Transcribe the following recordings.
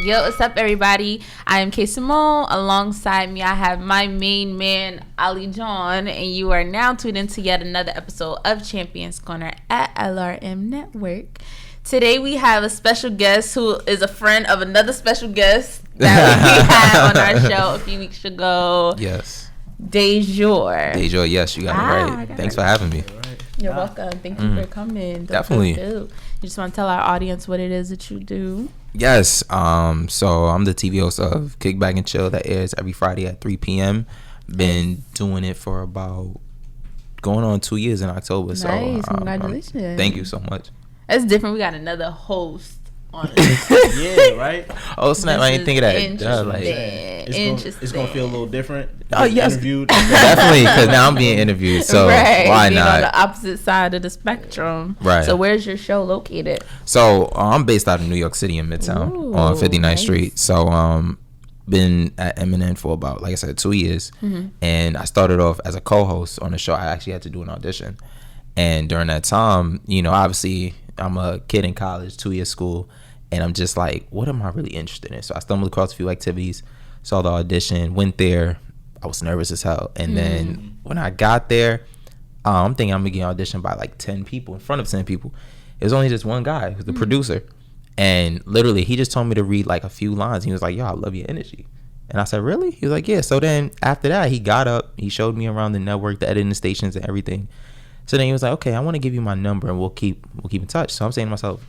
Yo, what's up, everybody? I am Kayy Simone. Alongside me, I have my main man, Ali John, and you are now tuned into yet another episode of Champions Corner at LRM Network. Today, we have a special guest who is a friend of another special guest that we had on our show a few weeks ago. Yes. Dajoir. Dajoir, yes, you got it right. Thanks for having me. You're welcome. Thank you for coming. Definitely. You just want to tell our audience what it is that you do? Yes. So I'm the TV host of KickBack and Chill that airs every Friday at 3 p.m. Been doing it for about going on 2 years in October. Nice. So Congratulations. Thank you so much. That's different. We got another host on it. Yeah, right? Oh, snap. I didn't think of that. It's going to feel a little different. Oh, yes. Interviewed. Definitely, because now I'm being interviewed. So why being not? on the opposite side of the spectrum. Right. So where's your show located? So I'm based out of New York City in Midtown on 59th Street. So been at MNN for about, like I said, 2 years. Mm-hmm. And I started off as a co-host on the show. I actually had to do an audition. And during that time, you know, obviously I'm a kid in college, 2 year school. And I'm just like, what am I really interested in? So I stumbled across a few activities, saw the audition, went there. I was nervous as hell. And then when I got there, I'm thinking I'm going to get auditioned by like 10 people, in front of 10 people. It was only just one guy, who's the producer. And literally, he just told me to read like a few lines. He was like, yo, I love your energy. And I said, really? He was like, yeah. So then after that, he got up. He showed me around the network, the editing stations and everything. So then he was like, okay, I want to give you my number and we'll keep in touch. So I'm saying to myself,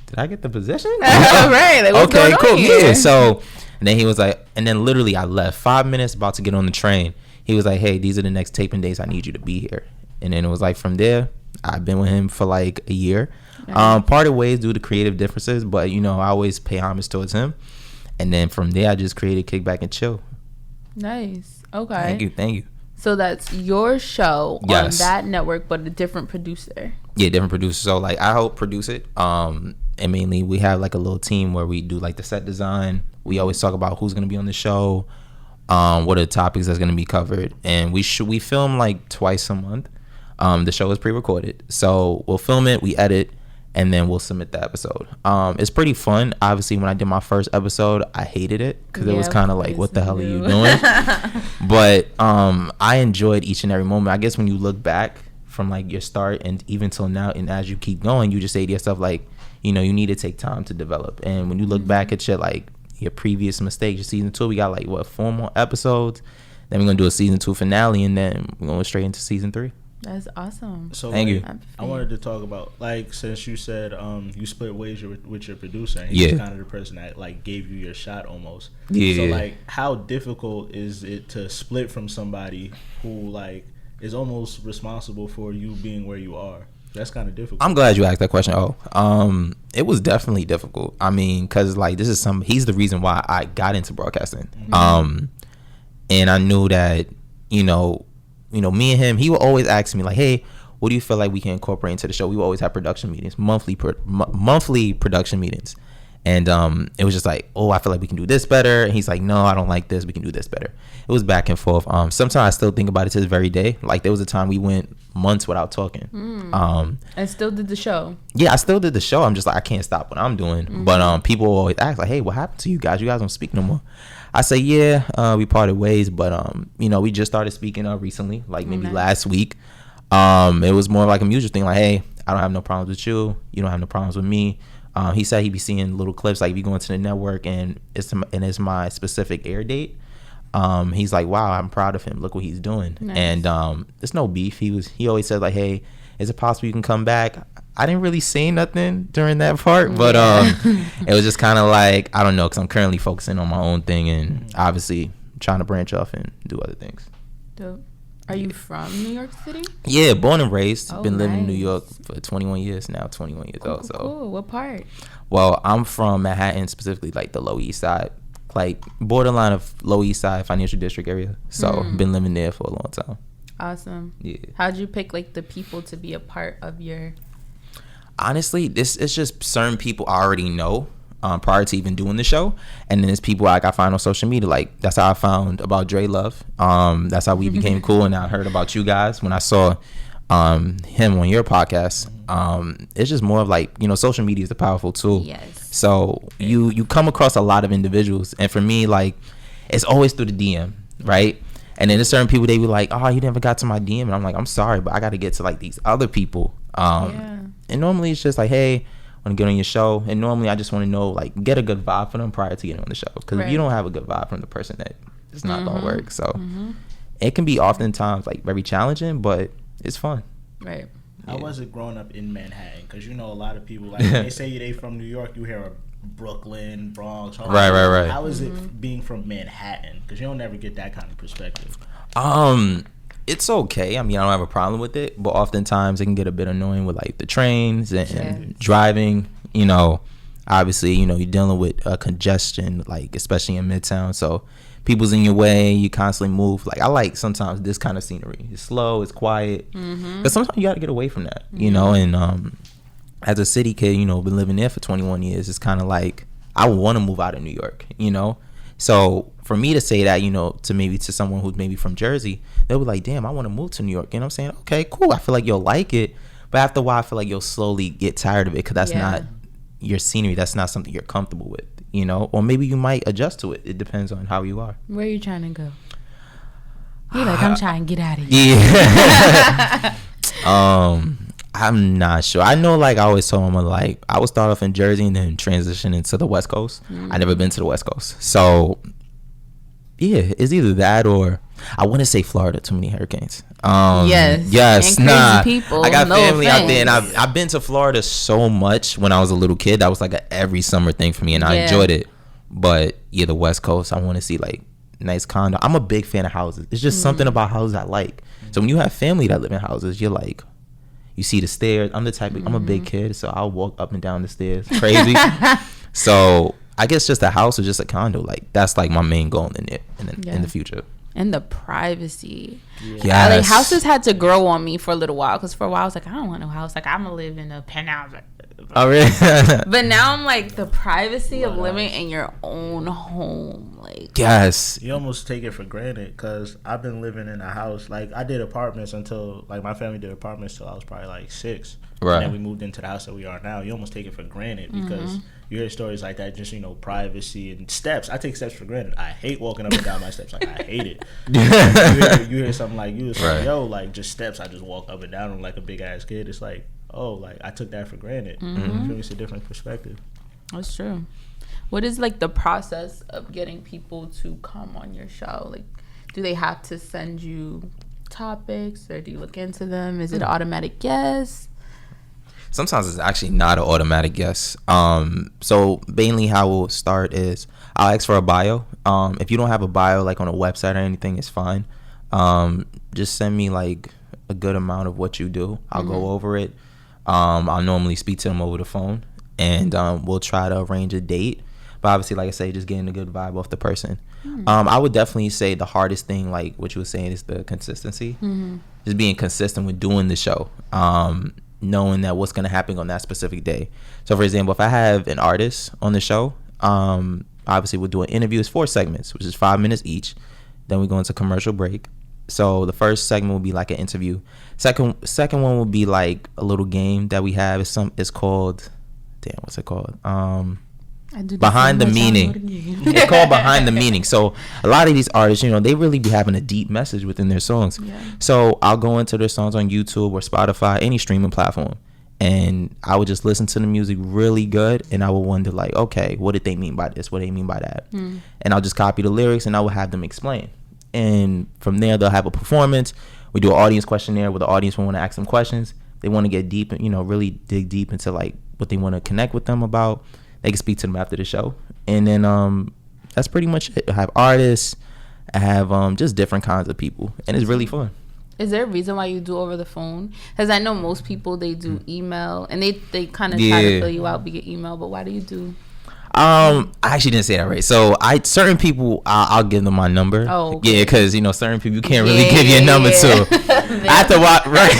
did I get the position? Right. Like, what's okay, going cool. on here? Yeah. So and then he was like, and then literally I left 5 minutes about to get on the train. He was like, hey, these are the next taping days. I need you to be here. And then it was like from there, I've been with him for like a year. Parted ways due to creative differences, but you know, I always pay homage towards him. And then from there, I just created KickBack and Chill. Nice. Okay. Thank you. So that's your show on that network, but a different producer. Yeah, different producer. So like I help produce it. And mainly we have like a little team where we do like the set design. We always talk about who's gonna be on the show, what are the topics that's gonna be covered, and we film like twice a month. The show is pre-recorded, so we'll film it, we edit, and then we'll submit the episode. It's pretty fun. Obviously, when I did my first episode, I hated it because it was kind of like, what the hell are you doing? But I enjoyed each and every moment. I guess when you look back from like your start and even till now, and as you keep going, you just say to yourself like, you know, you need to take time to develop. And when you look back at your previous mistakes, your season 2, we got like 4 more episodes. Then we're gonna do a season 2 finale, and then we're going straight into season 3. That's awesome. So thank you. I wanted to talk about, like, since you said you split ways with your producer, and he's kind of the person that like gave you your shot almost. Yeah. So like, how difficult is it to split from somebody who like is almost responsible for you being where you are? That's kind of difficult. I'm glad you asked that question. It was definitely difficult. I mean, because like he's the reason why I got into broadcasting. Mm-hmm. And I knew that, you know, me and him, he would always ask me like, hey, what do you feel like we can incorporate into the show? We would always have production meetings, monthly production meetings. And it was just like, oh, I feel like we can do this better. And he's like, no, I don't like this. We can do this better. It was back and forth. Sometimes I still think about it to this very day. Like there was a time we went months without talking. And still did the show. Yeah, I still did the show. I'm just like, I can't stop what I'm doing. Mm-hmm. But people always ask like, hey, what happened to you guys? You guys don't speak no more. I say, yeah, we parted ways. But, you know, we just started speaking recently, like maybe last week. It was more like a mutual thing. Like, hey, I don't have no problems with you. You don't have no problems with me. He said he'd be seeing little clips like if you go into the network and it's my specific air date. He's like, wow, I'm proud of him. Look what he's doing. Nice. And there's no beef. He always said like, hey, is it possible you can come back? I didn't really say nothing during that part, but it was just kind of like, I don't know, because I'm currently focusing on my own thing and obviously trying to branch off and do other things. Dope. Are you from New York City? Yeah, born and raised. Been living in New York for 21 years now, 21 years old. So cool. What part? Well, I'm from Manhattan, specifically like the Lower East Side, like borderline of Lower East Side financial district area. So been living there for a long time. Awesome. Yeah. How'd you pick like the people to be a part of your? Honestly, it's just certain people I already know prior to even doing the show, and then there's people like I find on social media. Like that's how I found about Dre Love. That's how we became cool, and I heard about you guys when I saw him on your podcast. It's just more of like, you know, social media is a powerful tool. Yes. So you come across a lot of individuals, and for me, like, it's always through the DM, right? And then there's certain people, they be like, oh, you never got to my DM, and I'm like, I'm sorry, but I got to get to like these other people. And normally it's just like, hey, I want to get on your show, and normally I just want to know, like, get a good vibe for them prior to getting on the show, because if you don't have a good vibe from the person, that it's not gonna work. So it can be oftentimes like very challenging, but it's fun. Right. How was it growing up in Manhattan? Because you know a lot of people, like, when they say they from New York, you hear Brooklyn, Bronx. Right. How is it being from Manhattan? Because you don't ever get that kind of perspective. It's okay. I mean, I don't have a problem with it, but oftentimes it can get a bit annoying with like the trains and driving. You know, obviously, you know, you're dealing with congestion, like especially in Midtown. So people's in your way, you constantly move. Like, I like sometimes this kind of scenery. It's slow, it's quiet. But sometimes you got to get away from that, you know. And as a city kid, you know, been living there for 21 years, it's kind of like I want to move out of New York, you know. So for me to say that, you know, to someone who's maybe from Jersey, they'll be like, damn, I want to move to New York. And I'm saying, okay, cool. I feel like you'll like it. But after a while, I feel like you'll slowly get tired of it, because that's not your scenery. That's not something you're comfortable with, you know. Or maybe you might adjust to it. It depends on how you are. Where are you trying to go? You're like, I'm trying to get out of here. Yeah. I'm not sure. I know, like, I always told them, like, I would start off in Jersey and then transition into the West Coast. I never been to the West Coast. So, yeah, it's either that or I want to say Florida. Too many hurricanes. Yes. And crazy people. I got family out there, and I've been to Florida so much when I was a little kid. That was like a every summer thing for me, and I enjoyed it. But yeah, the West Coast, I want to see like nice condo. I'm a big fan of houses. It's just something about houses I like. So when you have family that live in houses, you're like, you see the stairs. I'm the type of, I'm a big kid, so I'll walk up and down the stairs crazy. So I guess just a house or just a condo, like that's like my main goal in the future. And the privacy. Yes. Like, houses had to grow on me for a little while, because for a while I was like, I don't want no house. Like, I'm gonna live in a penthouse. Oh, really? But now I'm like, the privacy of living in your own home. Like, yes. You almost take it for granted, because I've been living in a house. Like, I did apartments until, like, my family did apartments till I was probably like 6. Right. And then we moved into the house that we are now. You almost take it for granted, because you hear stories like that, just, you know, privacy and steps. I take steps for granted. I hate walking up and down my steps. Like, I hate it. You hear something like, you just like, yo, like, just steps. I just walk up and down them like a big ass kid. It's like, oh, like, I took that for granted. You feel me? It's a different perspective. That's true. What is, like, the process of getting people to come on your show? Like, do they have to send you topics, or do you look into them? Is it automatic yes? Sometimes it's actually not an automatic yes. So mainly how we'll start is I'll ask for a bio. If you don't have a bio, like on a website or anything, it's fine. Just send me like a good amount of what you do. I'll go over it. I'll normally speak to them over the phone, and we'll try to arrange a date. But obviously, like I say, just getting a good vibe off the person. I would definitely say the hardest thing, like what you were saying, is the consistency. Just being consistent with doing the show. Knowing that what's going to happen on that specific day. So for example, if I have an artist on the show, obviously we'll do an interview. It's 4 segments, which is 5 minutes each. Then we go into commercial break. So the first segment will be like an interview. Second one will be like a little game that we have. It's called, what's it called? Behind the Meaning. It's called Behind the Meaning. So a lot of these artists, you know, they really be having a deep message within their songs. So I'll go into their songs on YouTube or Spotify, any streaming platform, and I would just listen to the music really good, and I would wonder like, okay, what did they mean by this? What do they mean by that? And I'll just copy the lyrics, and I will have them explain. And from there, they'll have a performance. We do an audience questionnaire where the audience will want to ask them questions. They want to get deep, you know, really dig deep into like what they want to connect with them about. They can speak to them after the show. And then that's pretty much it. I have artists. I have just different kinds of people. And it's really fun. Is there a reason why you do over the phone? Because I know most people, they do email. And they kind of try to fill you out via email. But why do you do... I actually didn't say that right. So certain people, I'll give them my number. Oh, okay. Yeah, because you know certain people you can't really give your number to. After what, right?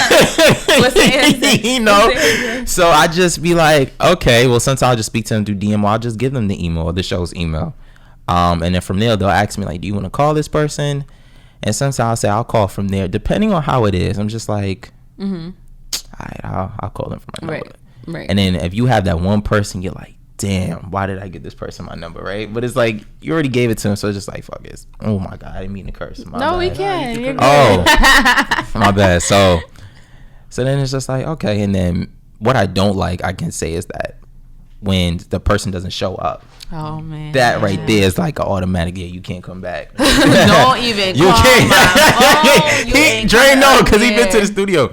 You know. So I just be like, okay, well, since I'll just speak to them through DM, I'll just give them the email, or the show's email, and then from there they'll ask me like, do you want to call this person? And sometimes I'll say I'll call from there, depending on how it is. I'm just like, All right, I'll call them for my number. Right. And then if you have that one person, you're like, damn, why did I give this person my number, right? But it's like, you already gave it to him, so it's just like, fuck it. Oh my God, I didn't mean to curse. My bad. We can. Oh, my bad. So then it's just like, okay. And then what I don't like, I can say, is that when the person doesn't show up. Oh man, that right there is like an automatic. Yeah, you can't come back. Don't even. You can't. Dre no, because he been to the studio.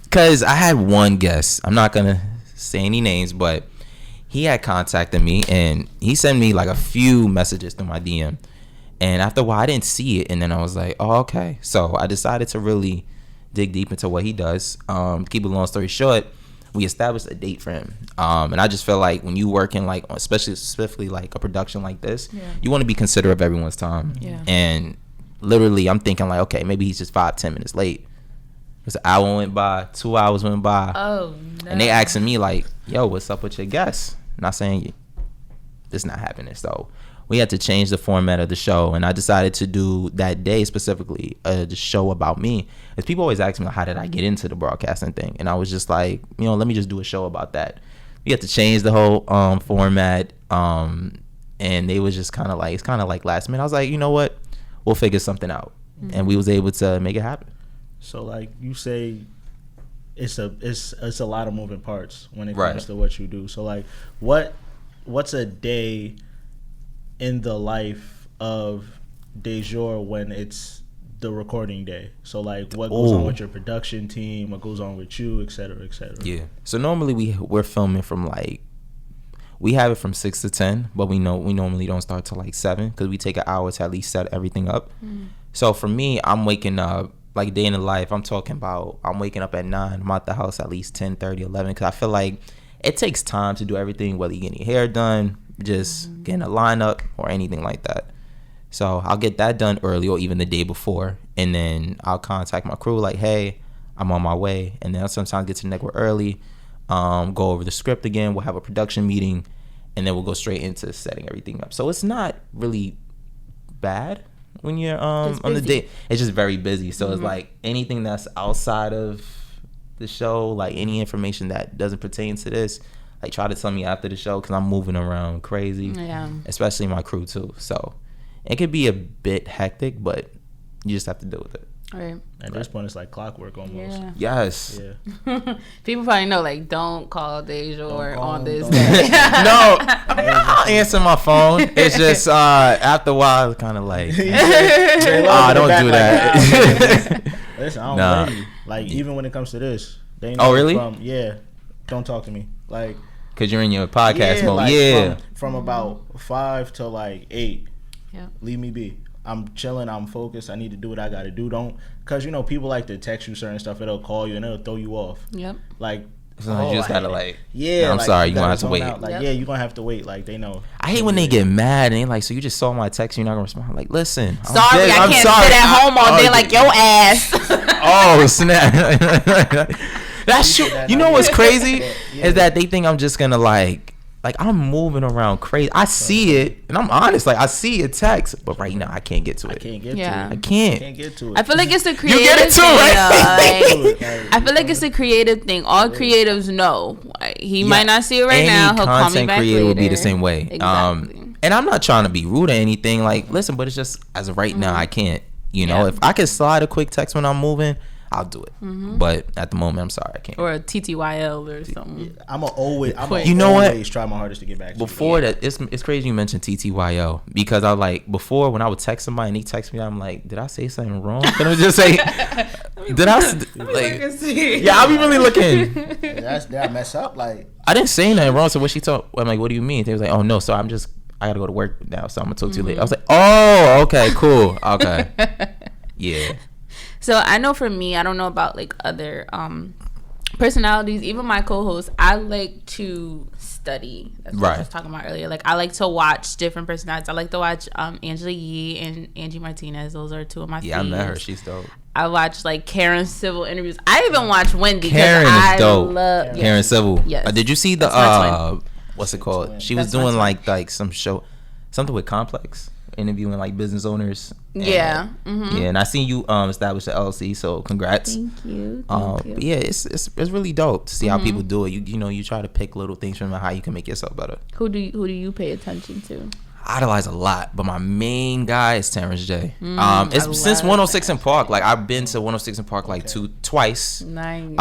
Because I had one guest. I'm not gonna say any names, but he had contacted me and he sent me like a few messages through my DM. And after a while, I didn't see it, and then I was like, oh, okay. So I decided to really dig deep into what he does. Keep a long story short, we established a date for him, and I just feel like when you work in like, especially specifically like a production like this, you want to be considerate of everyone's time. And literally I'm thinking like, okay, maybe he's just 5-10 minutes late. It was an hour went by, 2 hours went by. Oh no. And they asking me like, yo, what's up with your guests? Not saying it's not happening. So we had to change the format of the show, and I decided to do that day specifically the show about me. As people always ask me, like, how did I get into the broadcasting thing? And I was just like, let me just do a show about that. We had to change the whole format, and they was just kind of like, it's kind of like last minute. I was like, you know what? We'll figure something out. And we was able to make it happen. So like you say, it's a lot of moving parts when it comes to what you do. So like, what's a day in the life of Dajoir when it's the recording day? So like, what goes on with your production team, what goes on with you, et cetera, et cetera? Yeah. So normally we're filming from like, we have it from 6 to 10, but we normally don't start till like 7 because we take an hour to at least set everything up. So for me, I'm waking up, like day in the life, I'm talking about, I'm waking up at 9, I'm out the house at least 10:30, 11, because I feel like it takes time to do everything, whether you're getting your hair done, just getting a lineup or anything like that. So I'll get that done early or even the day before, and then I'll contact my crew like, hey, I'm on my way. And then I'll sometimes get to the network early, go over the script again, we'll have a production meeting, and then we'll go straight into setting everything up. So it's not really bad when you're on the day. It's just very busy. So it's like anything that's outside of the show, like any information that doesn't pertain to this, like try to tell me after the show, because I'm moving around crazy, especially my crew too. So it could be a bit hectic, but you just have to deal with it. Right. At this point, it's like clockwork almost. Yes. People probably know, like, don't call Dajoir on this day. No, I mean, I'll answer my phone. It's just after a while, it's kind of like, don't do that. Listen, I don't blame you. Like, even when it comes to this, they know. Oh, really? Don't talk to me. Like, because you're in your podcast mode. Like from about 5 to like 8. Leave me be. I'm chilling. I'm focused. I need to do what I got to do. Because people like to text you certain stuff. It'll call you and it'll throw you off. Like, so you just gotta like, I'm like, sorry, you're gonna have to wait. Like, you're gonna have to wait. Like, they know. I hate when they get mad and they like, so you just saw my text, you're not gonna respond. Like, listen, sorry, I can't sit at home all day like your ass. Oh snap! That's true. You know what's crazy is that they think I'm just gonna like I'm moving around crazy. I see it, and I'm honest. Like, I see a text, but right now I can't get to it. I can't get to it. I can't get to it. I feel like it's a creative You get it too, right? I feel like it's a creative thing. All creatives know. He might not see it right now. He'll call me back later. Any content creator will be the same way. Exactly. And I'm not trying to be rude or anything. Like, listen, but it's just as of right now, I can't. If I could slide a quick text when I'm moving, I'll do it. But at the moment, I'm sorry, I can't. Or a TTYL or something. I'm always try my hardest to get back to before that, it's crazy you mentioned TTYL, because I like, before when I would text somebody and he text me, I'm like, did I say something wrong? Can I just say, did I like, yeah, I'll be really looking. Did I mess up? Like, I didn't say nothing wrong. So what she told, I'm like, what do you mean? They was like, oh no, so I gotta go to work now, so I'm gonna talk to you later. I was like, oh, okay, cool, okay. Yeah. So I know for me, I don't know about like other personalities, even my co-hosts, I like to study. That's what I was talking about earlier. Like, I like to watch different personalities. I like to watch Angela Yee and Angie Martinez. Those are two of my faves. I met her. She's dope. I watch like Karen Civil interviews. I even watch Wendy. Karen is dope. Love Karen Civil. Yes. Did you see the what's it called? She was doing like some show, something with Complex. interviewing like business owners. Yeah. Yeah, and I seen you establish the LLC, so congrats. Thank you. But yeah, it's really dope to see how people do it. You try to pick little things from how you can make yourself better. Who do you pay attention to? I idolize a lot, but my main guy is Terrence J. It's since 106 in Park. Like I've been to 106 in Park like twice. Nice.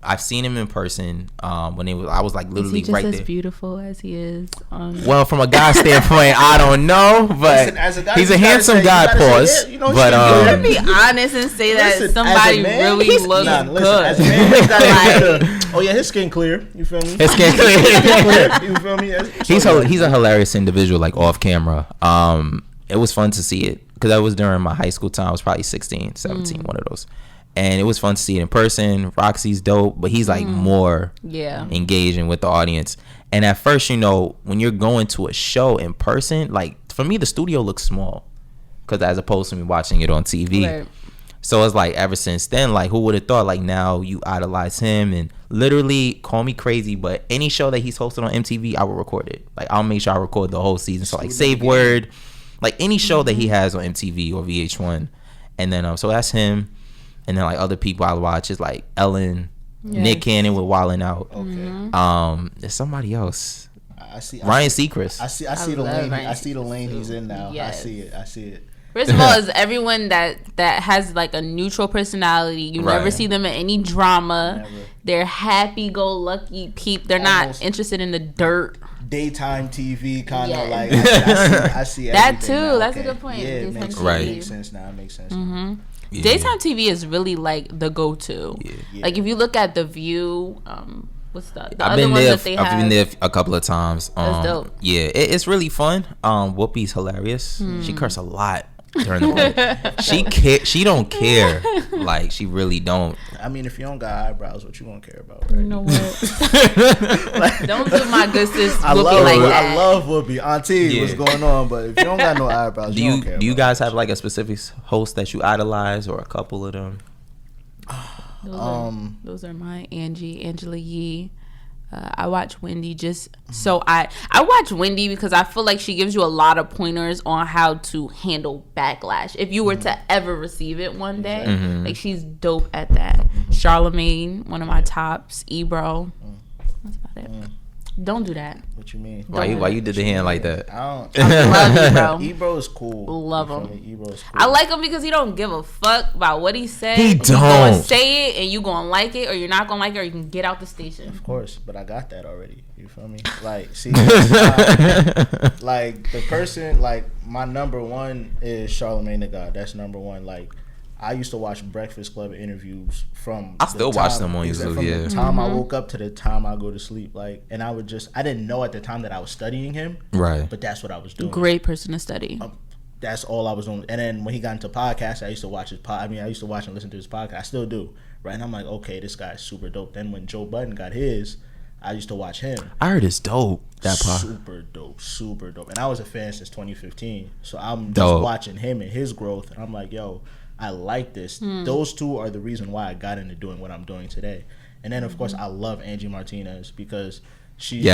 I've seen him in person when I was like literally is he just right as there. Beautiful as he is. Well, from a guy standpoint, I don't know, but he's a handsome guy. Pause. But to be honest and say that somebody really looks good. As a man, oh yeah, his skin clear. You feel me? His skin clear. You feel me? He's a hilarious individual. Like off camera, it was fun to see it because that was during my high school time. I was probably 16, 17, one of those, and it was fun to see it in person. Roxy's dope, but he's like more engaging with the audience. And at first, when you're going to a show in person, like for me, the studio looks small because as opposed to me watching it on TV. Right. So it's like ever since then, like who would have thought? Like now you idolize him and literally call me crazy, but any show that he's hosted on MTV, I will record it. Like I'll make sure I record the whole season. So like Save Word, like any show that he has on MTV or VH1, and then so that's him. And then like other people I watch is like Ellen, Nick Cannon with Wildin' Out. Okay. There's somebody else. Ryan Seacrest. I see the lane. I see the lane he's in now. Yes. I see it. First of all, is everyone that has like a neutral personality. You never see them in any drama. Never. They're happy-go-lucky peep. They're not interested in the dirt. Daytime TV kind of like. I see that too. Now. That's a good point. Yeah, it makes sense now. It makes sense. Now. Yeah. Daytime TV is really like the go-to. Yeah. Like if you look at The View. What's that? I've been there a couple of times. That's dope. Yeah, it's really fun. Whoopi's hilarious. She curse a lot during the week. She don't care. Like she really don't. I mean, if you don't got eyebrows, what you gonna care about, right? You know what? Don't do my good sis Whoopi like that. I love Whoopi. Auntie, what's going on? But if you don't got no eyebrows, you don't care. Do you guys have like a specific host that you idolize, or a couple of them? Those are my Angela Yee. I watch Wendy so I watch Wendy because I feel like she gives you a lot of pointers on how to handle backlash if you were to ever receive it one day. Like she's dope at that. Charlamagne, one of my tops. Ebro, that's about it. Don't do that. What you mean? Why you did the hand like that? I love Ebro. Ebro is cool. Love him. Ebro's cool. I like him because he don't give a fuck about what he said. He don't. You gonna say it and you gonna like it, or you're not gonna like it, or you can get out the station. Of course, but I got that already. You feel me? Like, see, like the person, like my number one is Charlamagne the God. That's number one. Like, I used to watch Breakfast Club interviews from. I still watch them on YouTube. From the time I woke up to the time I go to sleep, like, and I didn't know at the time that I was studying him, right? But that's what I was doing. Great person to study. That's all I was doing. And then when he got into podcasts, I used to watch his I used to watch and listen to his podcast. I still do, right? And I'm like, okay, this guy's super dope. Then when Joe Budden got his, I used to watch him. I heard it's dope. That part. Super dope. And I was a fan since 2015, so I'm just watching him and his growth, and I'm like, yo, I like this. Those two are the reason why I got into doing what I'm doing today. And then of course I love Angie Martinez because she's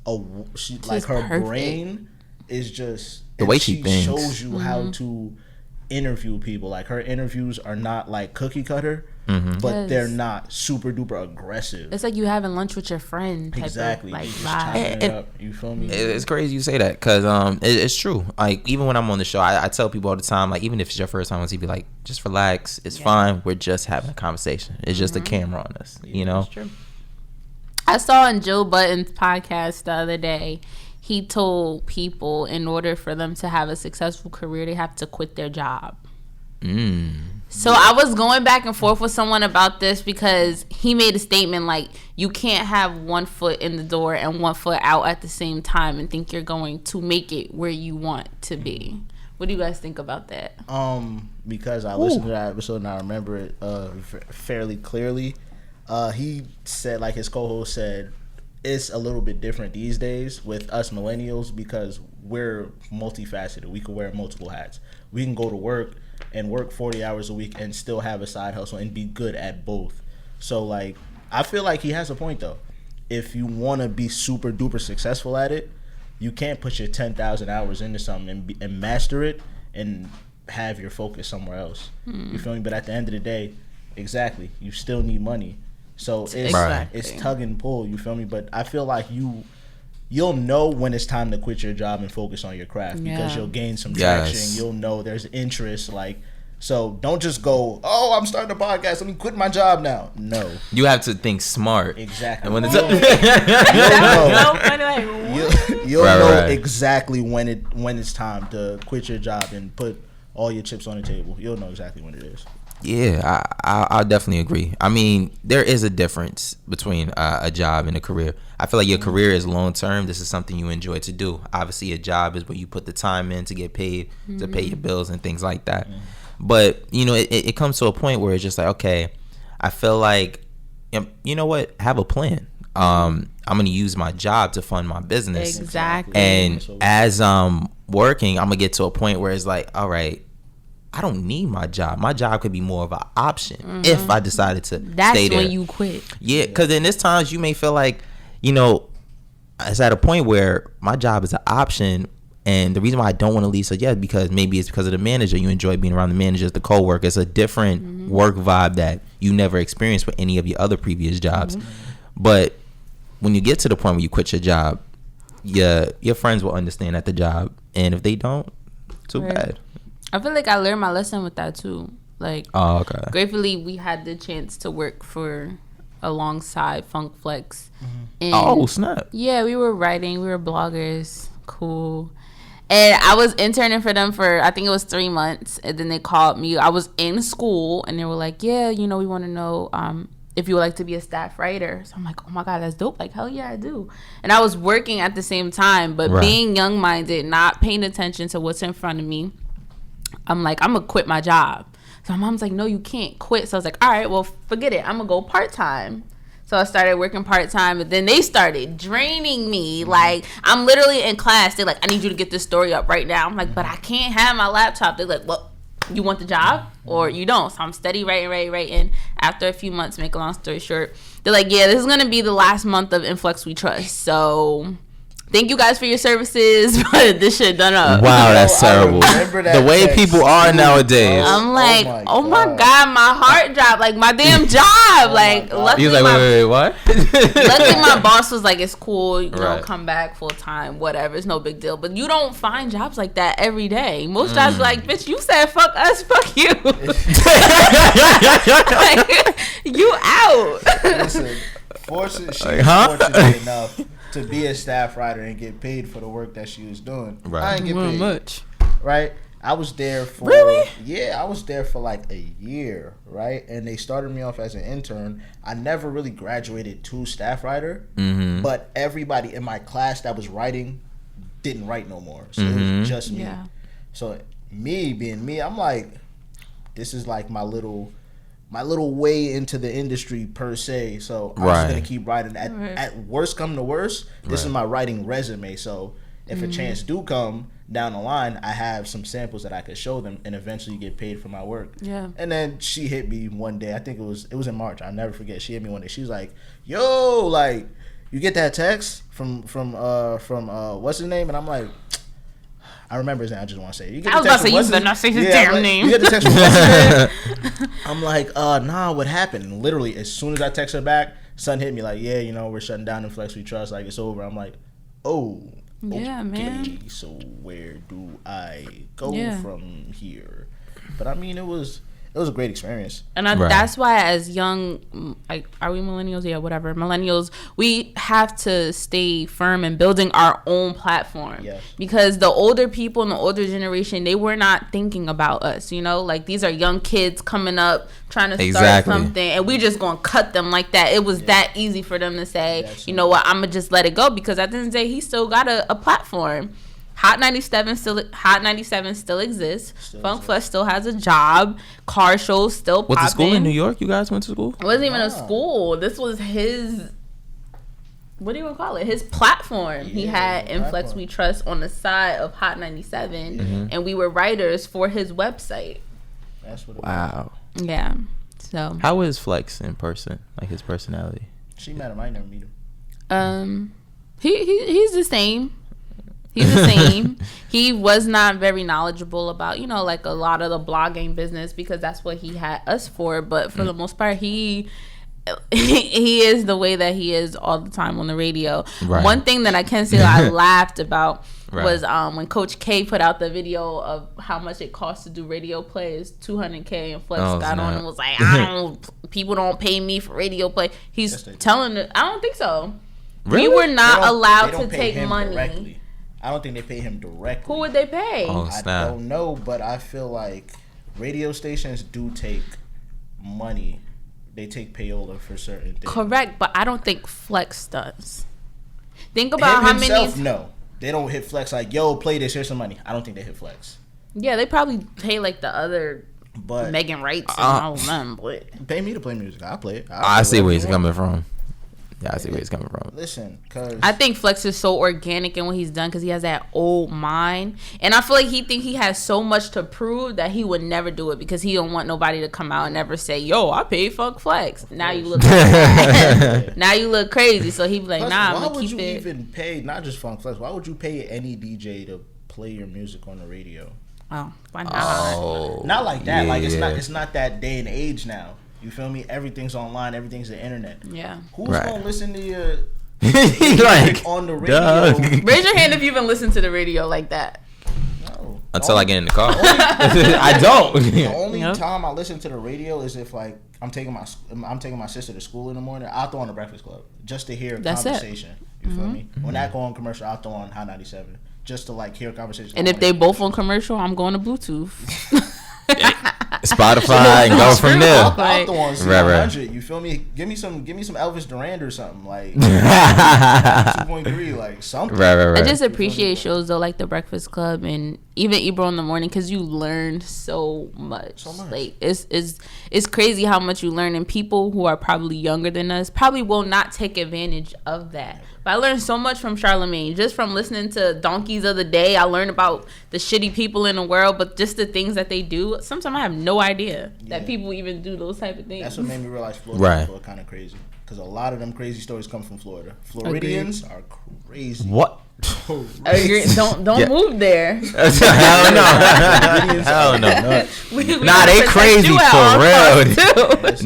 like her perfect. Brain is just the way she thinks. Shows you how to interview people. Like her interviews are not like cookie cutter, but they're not super duper aggressive. It's like you having lunch with your friend. Exactly. Like you feel me? It's crazy you say that because it's true. Like even when I'm on the show, I tell people all the time, like even if it's your first time on TV, like just relax. It's fine. We're just having a conversation. It's just a camera on us. You know. That's true. I saw on Joe Budden's podcast the other day. He told people in order for them to have a successful career, they have to quit their job. So I was going back and forth with someone about this because he made a statement like, you can't have one foot in the door and one foot out at the same time and think you're going to make it where you want to be. What do you guys think about that? Because I listened to that episode and I remember it fairly clearly. He said, like his co-host said, it's a little bit different these days with us millennials because we're multifaceted. We can wear multiple hats. We can go to work and work 40 hours a week and still have a side hustle and be good at both. So, like, I feel like he has a point, though. If you want to be super duper successful at it, you can't put your 10,000 hours into something and master it and have your focus somewhere else. You feel me? But at the end of the day, exactly, you still need money. So it's tug and pull, you feel me? But I feel like you'll know when it's time to quit your job and focus on your craft because you'll gain some traction. You'll know there's interest, like, so don't just go, oh, I'm starting a podcast, let me quit my job now. No. You have to think smart. Exactly. And when it's you'll know exactly when it's time to quit your job and put all your chips on the table. You'll know exactly when it is. Yeah, I definitely agree. I mean, there is a difference between a job and a career. I feel like your career is long term. This is something you enjoy to do. Obviously, a job is where you put the time in to get paid, to pay your bills and things like that. But, you know, it comes to a point where it's just like, okay, I feel like, you know what, have a plan. I'm going to use my job to fund my business. Exactly. And as I'm working, I'm going to get to a point where it's like, all right, I don't need my job. My job could be more of an option if I decided to stay there. That's when you quit. Yeah, because in this times you may feel like, you know, it's at a point where my job is an option. And the reason why I don't want to leave, so because maybe it's because of the manager. You enjoy being around the managers, the co-workers. It's a different work vibe that you never experienced with any of your other previous jobs. But when you get to the point where you quit your job, your friends will understand at the job. And if they don't, too bad. I feel like I learned my lesson with that too. Like, gratefully, we had the chance to work alongside Funk Flex. And snap! Yeah, we were writing. We were bloggers. Cool. And I was interning for them for, I think it was 3 months. And then they called me. I was in school and they were like, yeah, you know, we want to know if you would like to be a staff writer. So I'm like, oh my God, that's dope. Like, hell yeah, I do. And I was working at the same time, but being young-minded, not paying attention to what's in front of me, I'm like, I'm going to quit my job. So my mom's like, no, you can't quit. So I was like, all right, well, forget it. I'm going to go part-time. So I started working part-time, but then they started draining me. Like, I'm literally in class. They're like, I need you to get this story up right now. I'm like, but I can't have my laptop. They're like, well, you want the job or you don't? So I'm steady writing. After a few months, make a long story short, they're like, yeah, this is going to be the last month of Influx We Trust. So thank you guys for your services, but this shit done up. Wow, that's terrible. The way people are nowadays. I'm like, oh my God, my heart dropped. Like, my damn job. Luckily, he was like, wait, what? Luckily, my boss was like, it's cool. You know, come back full time, whatever. It's no big deal. But you don't find jobs like that every day. Most jobs are like, bitch, you said fuck us, fuck you. Like, you out. Listen, fortunate enough to be a staff writer and get paid for the work that she was doing. Right. I didn't get paid much. Right? I was there for I was there for like a year, right? And they started me off as an intern. I never really graduated to staff writer, but everybody in my class that was writing didn't write no more. So it was just me. Yeah. So me being me, I'm like, this is like my little way into the industry per se. So I'm just gonna keep writing. At worst come to worst, this is my writing resume. So if a chance do come down the line, I have some samples that I could show them and eventually get paid for my work. Yeah. And then she hit me one day. I think it was in March. I'll never forget. She hit me one day. She was like, yo, like, you get that text from what's his name? And I'm like, I remember his name. I just want to say it. I was about to say, you better not say his damn name. You get the text from what's his name? I'm like, nah, what happened? And literally, as soon as I text her back, son hit me like, yeah, you know, we're shutting down Influx We Trust. Like, it's over. I'm like, oh, yeah, man. So where do I go from here? But I mean, it was a great experience. And that's why as young, like, are we millennials? Yeah, whatever. Millennials, we have to stay firm in building our own platform. Yes. Because the older people in the older generation, they were not thinking about us, you know? Like, these are young kids coming up, trying to start something, and we just going to cut them like that. It was that easy for them to say, you know what, I'm going to just let it go. Because at the end of the day, he still got a platform. Hot 97 still exists. Funk Flex still has a job. Car shows still popping. Was the school in New York? You guys went to school? It wasn't even a school. This was his, what do you want to call it? His platform. He had Influx We Trust on the side of Hot 97, and we were writers for his website. That's what it was. Yeah. So how is Flex in person? Like, his personality? She met him. I never meet him. He's the same. He's the same. He was not very knowledgeable about, like a lot of the blogging business because that's what he had us for. But for the most part, he is the way that he is all the time on the radio. Right. One thing that I can say I laughed about was when Coach Kayy put out the video of how much it costs to do radio play is $200K, and Flex got on and was like, people don't pay me for radio play. He's telling it. I don't think so. Really? We were not allowed to take money. Directly. I don't think they pay him directly. Who would they pay? I don't know, but I feel like radio stations do take money. They take payola for certain things. Correct, but I don't think Flex does. Think about how many. No, they don't hit Flex like, yo, play this, here's some money. I don't think they hit Flex. Yeah, they probably pay like the other Megan Wrights and all of them. But pay me to play music. I'll play it. I see where he's coming from. Yeah, I see where he's coming from. Listen, cause I think Flex is so organic in what he's done because he has that old mind, and I feel like he has so much to prove that he would never do it because he don't want nobody to come out and ever say, "Yo, I paid Funk Flex." Now you look, now you look crazy. So he be like, "Nah, I'm gonna keep it." Why would you even pay not just Funk Flex? Why would you pay any DJ to play your music on the radio? Oh, why not? Oh, not like that. Yeah. Like it's not that day and age now. You feel me? Everything's online. Everything's the internet. Yeah. Who's gonna listen to your like on the radio? Raise your hand if you even listen to the radio like that. No. Until I get in the car. I don't. The only time I listen to the radio is if like I'm taking my sister to school in the morning. I'll throw on the Breakfast Club just to hear a conversation. You feel me? When that go on commercial, I'll throw on Hot 97 just to like hear a conversation. And if they both on commercial, I'm going to Bluetooth. Spotify and go from there. I'll throw on C100. You feel me? Give me some Elvis Duran or something like 2.3, like something. Right. I just appreciate shows though, like The Breakfast Club and even Ebro in the Morning, because you learn so much. Like it's crazy how much you learn, and people who are probably younger than us probably will not take advantage of that. But I learned so much from Charlamagne, just from listening to Donkeys of the Day. I learned about the shitty people in the world, but just the things that they do. Sometimes I have no idea that people even do those type of things. That's what made me realize Florida people are kind of crazy. Because a lot of them crazy stories come from Florida. Floridians are crazy. What? Don't move there. Hell no. Hell no. Nah, they crazy for real.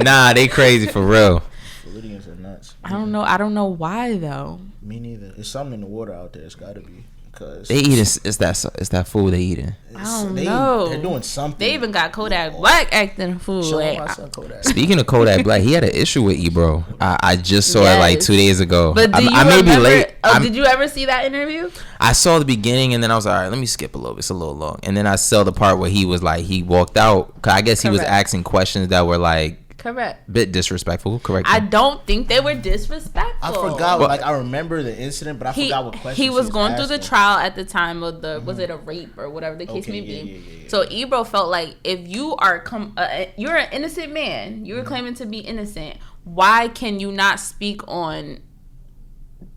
Nah, they crazy for real. Floridians are nuts. I don't know why though. Me neither. There's something in the water out there. It's got to be. Cause they eating. It's that food they eating. I don't know. They're doing something. They even got Kodak Black acting a fool. Speaking of Kodak Black, he had an issue with Ebro. I just saw it like 2 days ago. But I may be late. Did you ever see that interview? I saw the beginning and then I was like, all right, let me skip a little bit. It's a little long. And then I saw the part where he was like, he walked out. Cause I guess he was asking questions that were like. Correct. Bit disrespectful. Correct. I don't think they were disrespectful. I forgot. I remember the incident, but I forgot what questions he was going through the trial at the time of the was it a rape or whatever the case may be. Yeah. So Ebro felt like if you are you're an innocent man, you were claiming to be innocent. Why can you not speak on?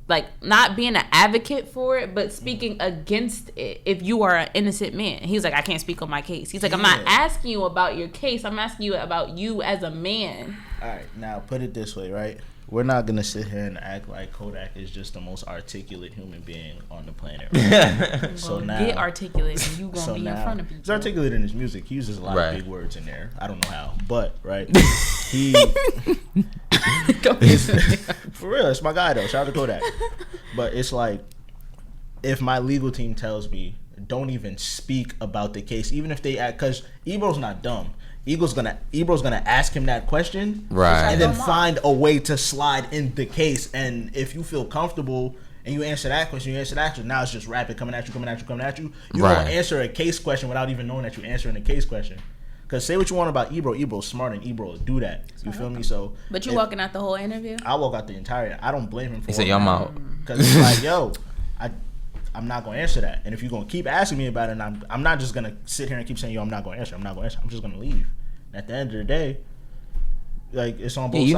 Like, not being an advocate for it, but speaking against it if you are an innocent man. He's like, I can't speak on my case. He's like, I'm not asking you about your case. I'm asking you about you as a man. All right, now put it this way, right? We're not going to sit here and act like Kodak is just the most articulate human being on the planet, right? So now, get articulate and you going to be in front of people. He's articulate in his music. He uses a lot of big words in there. I don't know how, but, right? He... for real, it's my guy, though. Shout out to Kodak. But it's like, if my legal team tells me, don't even speak about the case, even if they... Because Ebro's not dumb. Ebro's gonna ask him that question, right, and then find a way to slide in the case. And if you feel comfortable and you answer that question, now it's just rapid coming at you. You don't answer a case question without even knowing that you're answering a case question. Because say what you want about Ebro. Ebro's smart and Ebro will do that. You feel me? So, but you walking out the whole interview? I walk out the entire. I don't blame him for it. He said, "I'm out." Because it's like, yo, I'm not gonna answer that. And if you're gonna keep asking me about it, and I'm not just gonna sit here and keep saying, yo, I'm not gonna answer. I'm just gonna leave. At the end of the day, like, it's on both sides. You're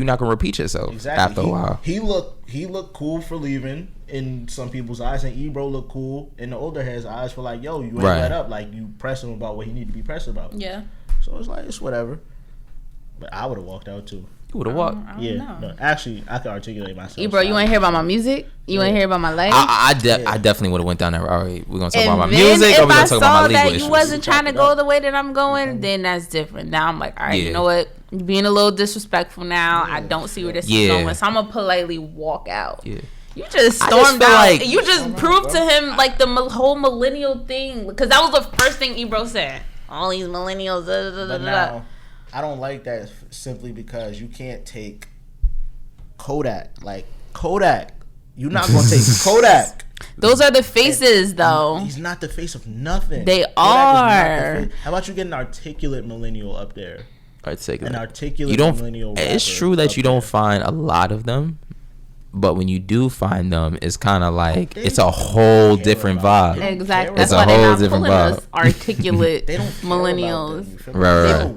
not gonna repeat yourself after a while. He looked cool for leaving in some people's eyes, and Ebro looked cool in the older heads' eyes for like, yo, you ain't let up. Like, you press him about what he need to be pressed about. Yeah. So it's like, it's whatever. But I would have walked out too. You would have walked. Yeah, no, actually, I can articulate myself. Bro, you want to hear about my music? You want to hear about my life? I definitely would have went down there. All right, we're gonna talk about my music, or we're gonna talk about my legal issues. If I saw that you wasn't trying to go the way that I'm going, then that's different. Now I'm like, all right, you know what? You're being a little disrespectful now. I don't see where this is going, so I'm gonna politely walk out. Yeah. You just stormed out. Like, you just proved to him like the whole millennial thing, because that was the first thing Ebro said. All these millennials. But now, I don't like that simply because you can't take Kodak. Like Kodak, you're not gonna take Kodak. Those are the faces, though. He's not the face of nothing. They are. How about you get an articulate millennial up there? Articulate. An articulate millennial. It's true that you don't find a lot of them. But when you do find them, it's kind of like it's a whole different vibe. Exactly. It's a whole different vibe. Articulate millennials. Right.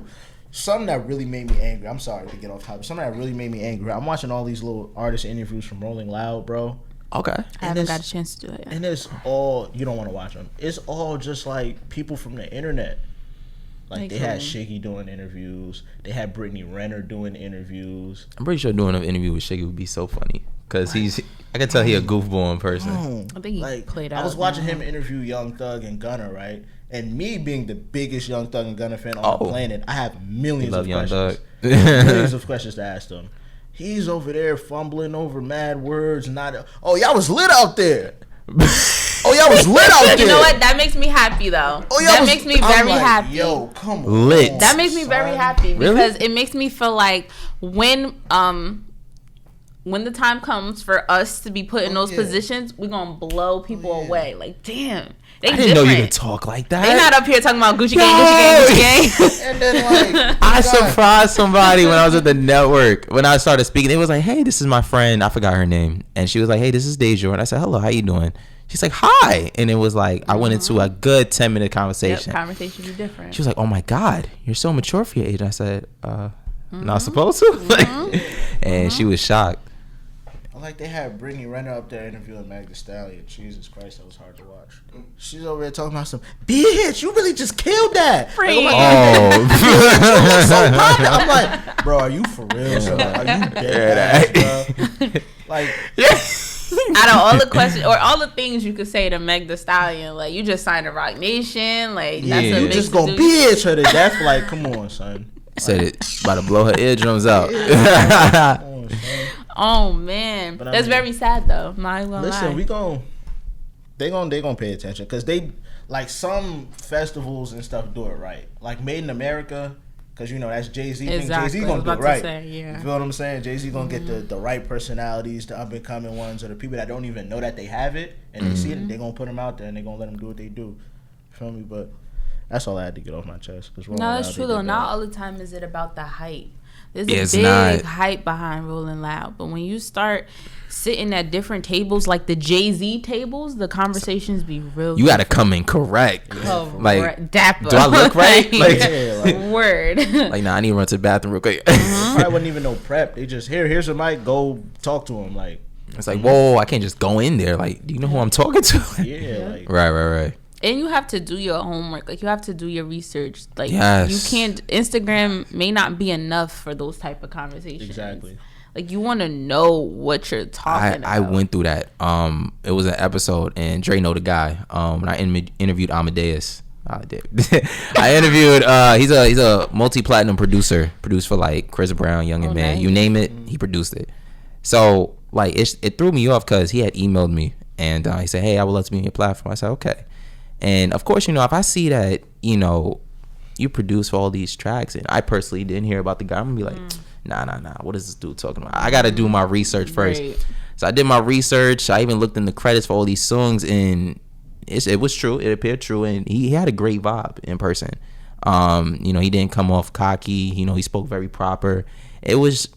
Something that really made me angry. I'm sorry to get off topic. Something that really made me angry. I'm watching all these little artist interviews from Rolling Loud, bro. Okay. I haven't got a chance to do it. And it's all, you don't want to watch them. It's all just like people from the internet. Like they had Shiggy doing interviews. They had Brittany Renner doing interviews. I'm pretty sure doing an interview with Shiggy would be so funny. Because I can tell he a goofball in person. I think he played out. I was watching him interview Young Thug and Gunna, right? And me being the biggest Young Thug and Gunna fan on the planet, I have millions of questions. Millions of questions to ask them. He's over there fumbling over mad words. Oh, y'all was lit out there. Oh, y'all was lit out there. You know what? That makes me happy, though. That makes me very happy. Yo, come on. Lit. That makes me very happy because it makes me feel like when the time comes for us to be put in those positions, we're gonna blow people away. Like, damn, I didn't know you could talk like that. They not up here talking about Gucci gang, Gucci gang, Gucci gang. And then I surprised somebody when I was at the network. When I started speaking, they was like, "Hey, this is my friend. I forgot her name." And she was like, "Hey, this is Dajoir." And I said, "Hello, how you doing?" She's like, "Hi." And it was like, I went into a good 10-minute conversation. Conversations are different. She was like, "Oh my God, you're so mature for your age." And I said, "Not supposed to?" And she was shocked. Like they had Brittany Renner up there interviewing Meg Thee Stallion. Jesus Christ, that was hard to watch. She's over there talking about some bitch. You really just killed that. I'm like, bro, are you for real? Bro? Are you dead ass, bro? Like, out of all the questions or all the things you could say to Meg Thee Stallion, like you just signed a Rock Nation, like that's a you just gonna bitch her to death. Like, come on, son. Said it about to blow her eardrums out. Oh man, but that's very sad though. Not even gonna lie. They gonna pay attention because they like some festivals and stuff do it right. Like Made in America, because you know that's Jay-Z. Exactly. Jay-Z gonna do it right. You feel what I'm saying? Jay-Z gonna get the right personalities, the up and coming ones, or the people that don't even know that they have it and they see it. They gonna put them out there and they gonna let them do what they do. Feel me? But that's all I had to get off my chest. No, that's true though. Not all the time is it about the hype. There's a big hype behind Rolling Loud, but when you start sitting at different tables, like the Jay-Z tables, the conversations be real. You gotta come in correct. Like dapper. Do I look right? Word. Like, nah, I need to run to the bathroom real quick. Probably wasn't even no prep. They just here's a mic. Go talk to him. Like it's like, whoa, I can't just go in there. Like, do you know who I'm talking to? Like, right. And you have to do your homework. Like, you have to do your research. Like, you can't... Instagram may not be enough for those type of conversations. Exactly. Like, you want to know what you're talking about. I went through that. It was an episode, and Dre know the guy. When I interviewed Amadeus. I interviewed... he's a multi-platinum producer. Produced for, like, Chris Brown, Young and Man. You name it, he produced it. So, like, it threw me off because he had emailed me. And he said, "Hey, I would love to be on your platform." I said, "Okay." And of course, you know, if I see that, you know, you produce all these tracks and I personally didn't hear about the guy, I'm gonna be like, nah, what is this dude talking about? I gotta do my research first. Right. So I did my research. I even looked in the credits for all these songs, and it was true. It appeared true, and he had a great vibe in person. You know, he didn't come off cocky. You know, he spoke very proper. It was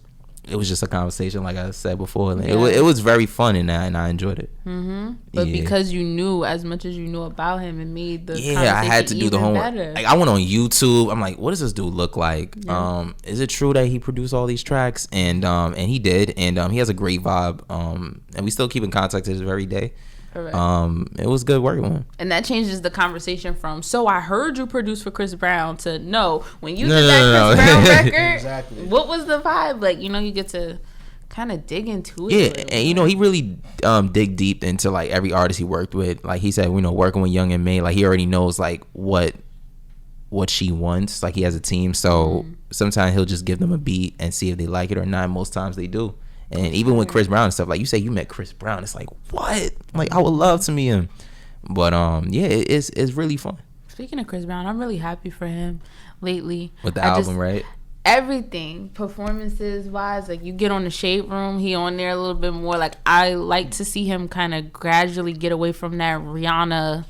just a conversation, like I said before. Like, it was very fun, and I enjoyed it. But because you knew as much as you knew about him, it made the conversation I had to do the homework. Better. Like, I went on YouTube. I'm like, what does this dude look like? Is it true that he produced all these tracks? And he did, and he has a great vibe. And we still keep in contact to this very day. It was good working with him. And that changes the conversation from, so I heard you produce for Chris Brown, to no, when you did that Chris Brown record, exactly. What was the vibe? Like, you know, you get to kind of dig into it. Yeah, and you know, he really dig deep into like every artist he worked with. Like he said, you know, working with Young and May, like he already knows like what she wants. Like he has a team, so sometimes he'll just give them a beat and see if they like it or not. Most times they do. And even with Chris Brown and stuff, like you say, you met Chris Brown, it's like, what? Like I would love to meet him. But yeah, it's really fun. Speaking of Chris Brown, I'm really happy for him lately with the album, right? Everything, performances wise, like you get on the Shade Room, he on there a little bit more. Like I like to see him kind of gradually get away from that Rihanna.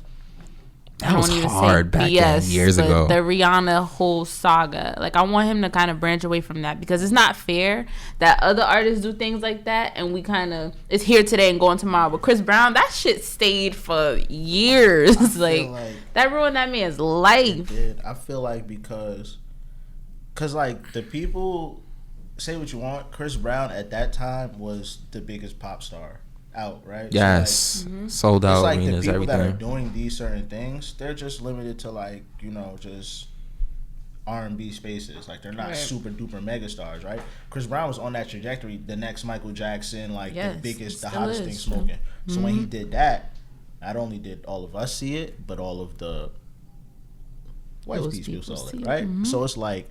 That was hard back then, years ago. The Rihanna whole saga. Like, I want him to kind of branch away from that, because it's not fair that other artists do things like that and we kind of, it's here today and gone tomorrow. But Chris Brown, that shit stayed for years. like, that ruined that man's life. It did. I feel like because like, the people, say what you want, Chris Brown at that time was the biggest pop star out, right? Yes, so like, sold out like arenas, the people everything. that are doing these certain things, they're just limited to like, you know, just R&B spaces. Like they're not super duper mega stars, right? Chris Brown was on that trajectory, the next Michael Jackson, like the biggest, the hottest thing smoking. So when he did that, not only did all of us see it, but all of the white people saw it, right? So it's like,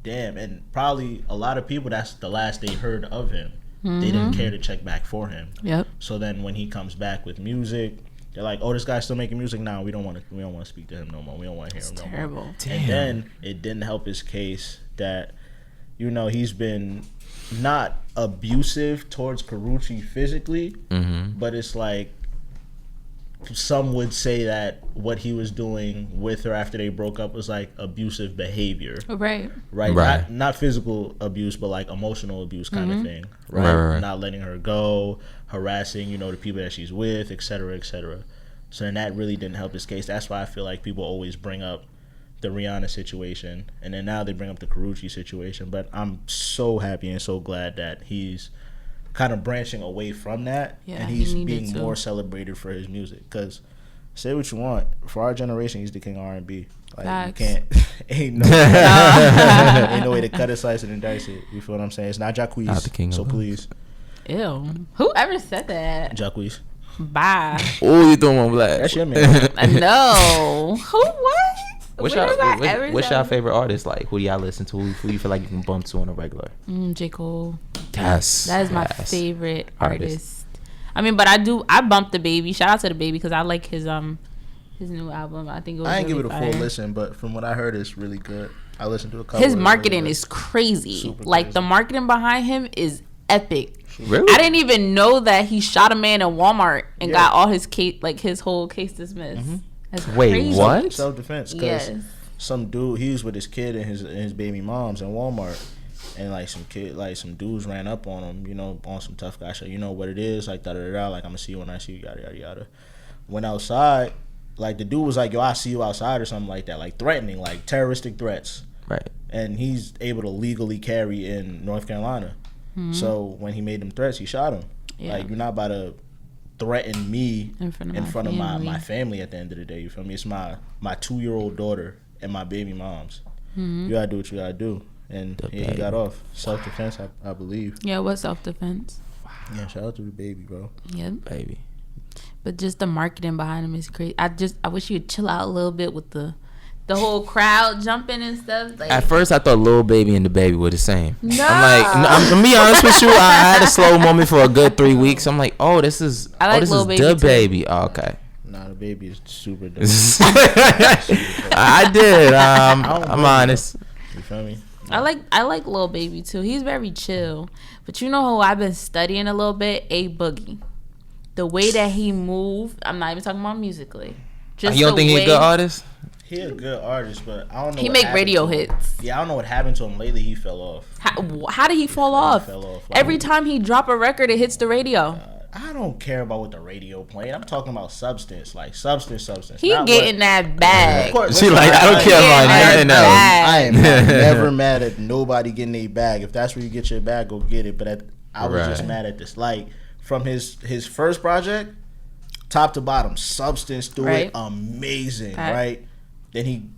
damn, and probably a lot of people, that's the last they heard of him. They didn't care to check back for him. Yep. So then when he comes back with music, they're like, "Oh, this guy's still making music now. We don't want to speak to him no more. We don't want to hear him no more." Damn. And then it didn't help his case that, you know, he's been not abusive towards Karrueche physically, but it's like some would say that what he was doing with her after they broke up was like abusive behavior. Right. Not physical abuse, but like emotional abuse kind of thing. Right? Not letting her go, harassing, you know, the people that she's with, et cetera, et cetera. So then that really didn't help his case. That's why I feel like people always bring up the Rihanna situation, and then now they bring up the Karrueche situation. But I'm so happy and so glad that he's kind of branching away from that, and he's being more celebrated for his music. Because say what you want, for our generation, he's the king of R&B. Like Facts. You can't, ain't no way to cut it, slice it, and dice it. You feel what I'm saying? It's not Jacquees, not the king. So please, ew, whoever said that? Jacquees. Bye. Oh, you throwing one black? That's your man. No. Who? What? What's y'all favorite artist? Like, who do y'all listen to? Who you feel like you can bump to on a regular? J. Cole. Yes. That is my favorite artist. I mean, but I bumped the Baby. Shout out to the Baby, because I like his new album. I think it was I ain't really give it a full listen, but from what I heard, it's really good. I listened to a couple. His marketing is crazy. Super like crazy. The marketing behind him is epic. Really? I didn't even know that he shot a man in Walmart and got all his case, like his whole case dismissed. That's crazy. Wait, what? Self-defense. Yes. Some dude, he was with his kid and his baby moms in Walmart, and like some dudes ran up on him, you know, on some tough guy shit. You know what it is, like da da da. Like, I'm gonna see you when I see you, yada yada yada. Went outside, like the dude was like, "Yo, I see you outside" or something like that, like threatening, like terroristic threats. Right. And he's able to legally carry in North Carolina. So when he made them threats, he shot him. Like, you're not about to threaten me in front of my family at the end of the day. You feel me? It's my 2-year-old daughter and my baby moms. You gotta do what you gotta do. And he got off. Self-defense, I believe. Yeah, what self-defense? Wow. Yeah, shout out to the Baby, bro. Yep. Baby. But just the marketing behind him is crazy. I wish you'd chill out a little bit with the whole crowd jumping and stuff. Like, at first, I thought Lil Baby and the Baby were the same. No. I'm to be honest with you, I had a slow moment for a good 3 weeks. I'm like, oh, this is the Baby. Oh, okay. Nah, the Baby is super dope. I did. I'm honest. You feel me? I like Lil Baby too. He's very chill. But you know who I've been studying a little bit? A Boogie. The way that he moved. I'm not even talking about musically. Just you don't think he's a good artist? He a good artist, but I don't know. He make radio hits. Yeah, I don't know what happened to him lately. He fell off. How did he fall off? Fell off. Every time he drop a record, it hits the radio. I don't care about what the radio playing. I'm talking about substance, like substance. He getting that bag. She like, I don't care about nothing else. I am never mad at nobody getting a bag. If that's where you get your bag, go get it. But I was just mad at this. Like, from his first project top to bottom, substance through it, amazing, right? Then he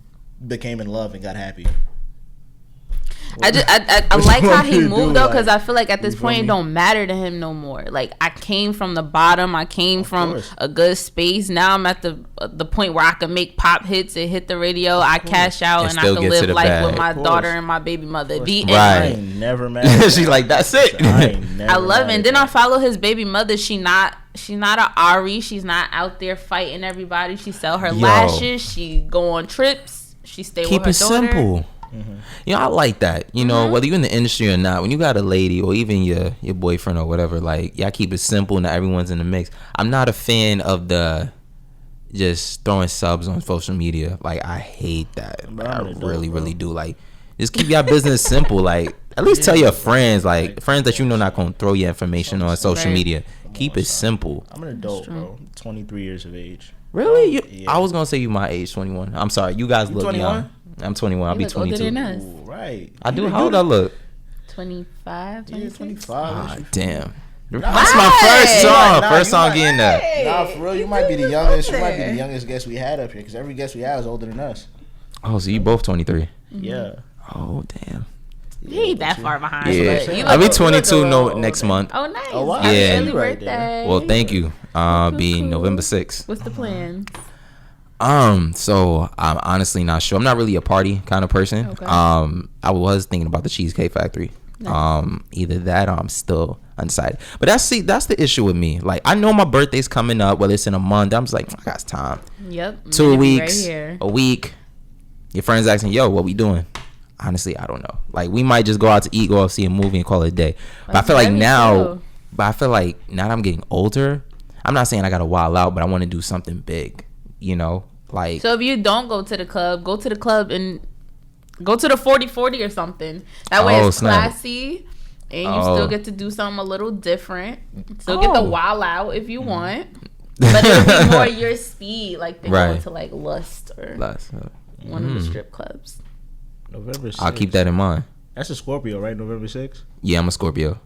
became in love and got happy. I like how he moved though, because I feel like at this point it don't matter to him no more. Like, I came from the bottom, I came from a good space. Now I'm at the point where I can make pop hits and hit the radio. I cash out and I can live life with my daughter and my baby mother. I ain't never mad. She's like, that's it. I love it. And then I follow his baby mother. She's not a Ari. She's not out there fighting everybody. She sell her lashes. She go on trips. She stay with her daughter. Keep it simple. Mm-hmm. You know, I like that. You know, whether you're in the industry or not, when you got a lady or even your boyfriend or whatever, like, y'all keep it simple. Not everyone's in the mix. I'm not a fan of the just throwing subs on social media. Like, I hate that. I really do. Like, just keep your business simple. Like, at least tell your friends, like friends that you know not gonna throw your information on social media. Keep it simple. I'm an adult, bro. 23 years of age. Really? I was gonna say you my age, 21. I'm sorry. You guys look 21? Young. I'm 21. I'll be 22. Ooh, right. I do. How old I look? 25. Yeah, 25. Ah, damn. That's my first song. First song getting that. Nah, for real, you might be the youngest. You might be the youngest guest we had up here, because every guest we have is older than us. Oh, so you both 23? Yeah. Oh, damn. He ain't that far behind. Yeah, I'll be 22 next month. Oh, nice. Oh, wow. Yeah. Happy birthday. Well, thank you. Be November 6th. What's the plan? So I'm honestly not sure. I'm not really a party kind of person. Okay. I was thinking about the Cheesecake Factory. Nice. Either that or I'm still undecided. But that's the issue with me. Like, I know my birthday's coming up, whether it's in a month. I'm just like, I got time. Yep. 2 weeks, a week. Your friends asking, yo, what we doing? Honestly, I don't know. Like, we might just go out to eat, go out see a movie, and call it a day. But I feel like now that I'm getting older, I'm not saying I gotta wild out, but I want to do something big. You know, like. So if you don't go to the club and go to the 40/40 or something. That way it's classy, and you still get to do something a little different. Still get the wild out if you want, but it'll be more your speed, like they go to like Lust or one of the strip clubs. November 6th. I'll keep that in mind. That's a Scorpio, right? November 6th? Yeah, I'm a Scorpio.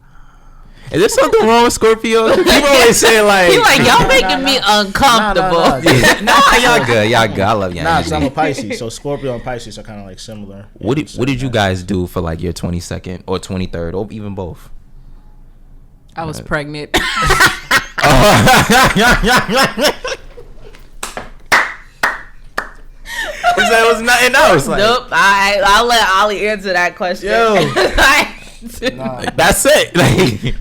Is there something wrong with Scorpio? People always say like, he like, y'all making me uncomfortable. Nah, y'all good. I love y'all. Nah, I'm a Pisces, so Scorpio and Pisces are kind of like similar. What did you guys do for like your 22nd or 23rd or even both? I was pregnant. There was nothing else. Like, nope. I'll let Ollie answer that question. Yo, that's it. Like,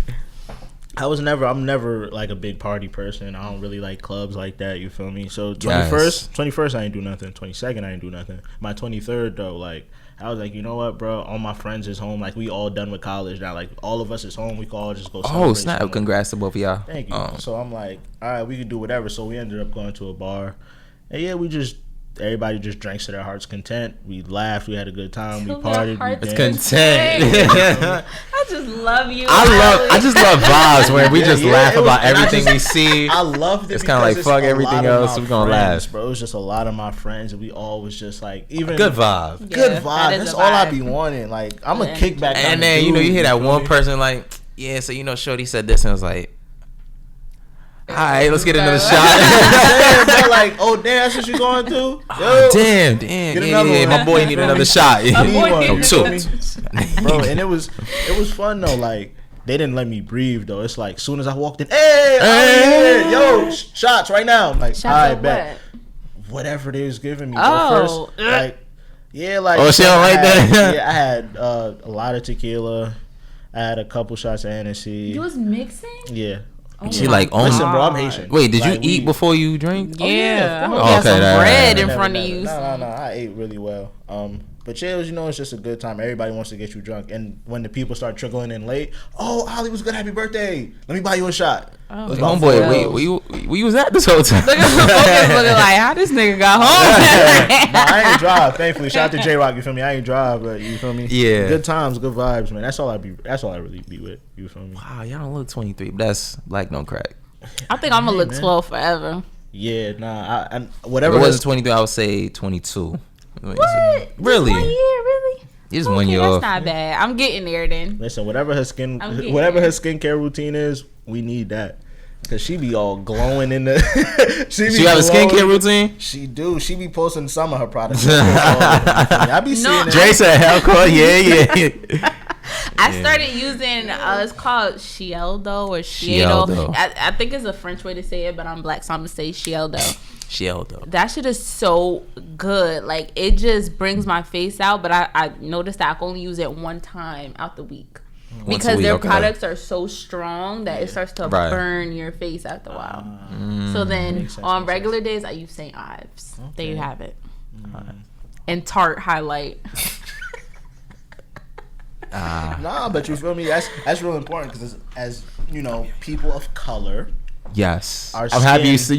I'm never like a big party person. I don't really like clubs like that. You feel me? So 21st, I ain't do nothing. 22nd, I ain't do nothing. My 23rd though, like I was like, you know what, bro? All my friends is home. Like, we all done with college now. Like, all of us is home. We can all just go. Oh snap! Somewhere. Congrats to both of y'all. Thank you. So I'm like, all right, we could do whatever. So we ended up going to a bar, and yeah, everybody just drank to their heart's content. We laughed. We had a good time. We partied. We danced. Content. I just love you. I just love vibes where we just laugh about everything we see. I loved it. It's kind of like fuck everything else. We're gonna laugh, bro. It was just a lot of my friends, and we all was just like even good vibe. Yeah, good vibe. That's all I be wanting. Like, I'm a kickback. And then you hear that one person like, yeah. So Shorty said this, and I was like, all right, let's get another shot. Damn, like, oh damn, that's what you going through? Yo, damn, yeah. My boy need another shot. Two. Bro, and it was fun though. Like, they didn't let me breathe though. It's like, soon as I walked in, hey, yo, shots right now. I'm like, all right, bet. Whatever they was giving me. Oh, first, like, yeah, like. Oh, she don't like that. Yeah, I had a lot of tequila. I had a couple shots of Hennessy. You was mixing? Yeah. Oh, she like, listen, bro, I'm Haitian. Wait, did you eat before you drink? Yeah, I had some bread in front of you. No, I ate really well. But yeah, it's just a good time. Everybody wants to get you drunk, and when the people start trickling in late, oh, Ollie was good, happy birthday. Let me buy you a shot. Oh, homeboy, we was at this whole time. Look at the focus looking like, how this nigga got home? No, I ain't drive. Thankfully, shout out to J Rock. You feel me? I ain't drive, but you feel me? Yeah. Good times, good vibes, man. That's all I really be with. You feel me? Wow, y'all don't look 23, but that's black don't crack. I think I'm gonna look 12 forever. Yeah, nah. I whatever. If it wasn't 23, I would say 22. What? Really? Just 1 year, really? Just 1 year off. That's not bad. I'm getting there then. Listen, whatever her skincare routine is, we need that. Cause she be all glowing in the. she have a skincare routine. She do. She be posting some of her products. I be seeing it. Dre said hellcore. Yeah. I started using it's called Shieldo or Shieldo. I think it's a French way to say it, but I'm black, so I'm gonna say Shieldo. That shit is so good. Like, it just brings my face out, but I noticed that I can only use it one time out the week. Because their products are so strong that it starts to burn your face after a while. So then on regular days, I use St. Ives. There you have it. And Tarte highlight. Nah, but you feel me? That's real important because as you know, people of color. Yes, I'm happy you use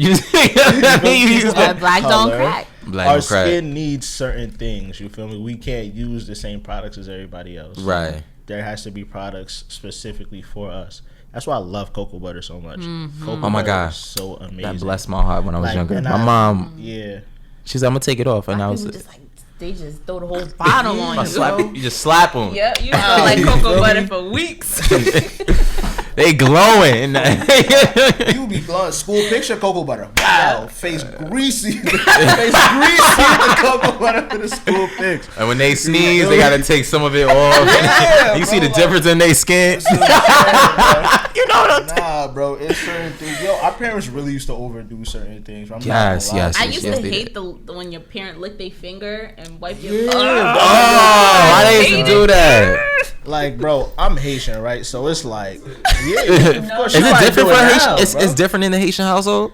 black don't crack. Our skin needs certain things. You feel me? We can't use the same products as everybody else. Right. There has to be products specifically for us. That's why I love cocoa butter so much. Oh my God, is so amazing. That blessed my heart when I was younger. My mom, she said, "I'm gonna take it off," and I was just like, they just throw the whole bottle on you. You just slap them. Yeah, you smell like cocoa butter for weeks. They glowing. You be glowing. School picture cocoa butter. Wow, face greasy. Face greasy with cocoa butter for the school pics. And when they sneeze, they gotta take some of it off. You see the difference in their skin. You know what I'm saying? Nah, bro, it's certain things. Yo, our parents really used to overdo certain things. Yes. I used to hate the when your parent licked their finger and wipe your. Why they used to do that? Like, bro, I'm Haitian, right? So it's like, of course. Is it different for Haitian? It's different in the Haitian household.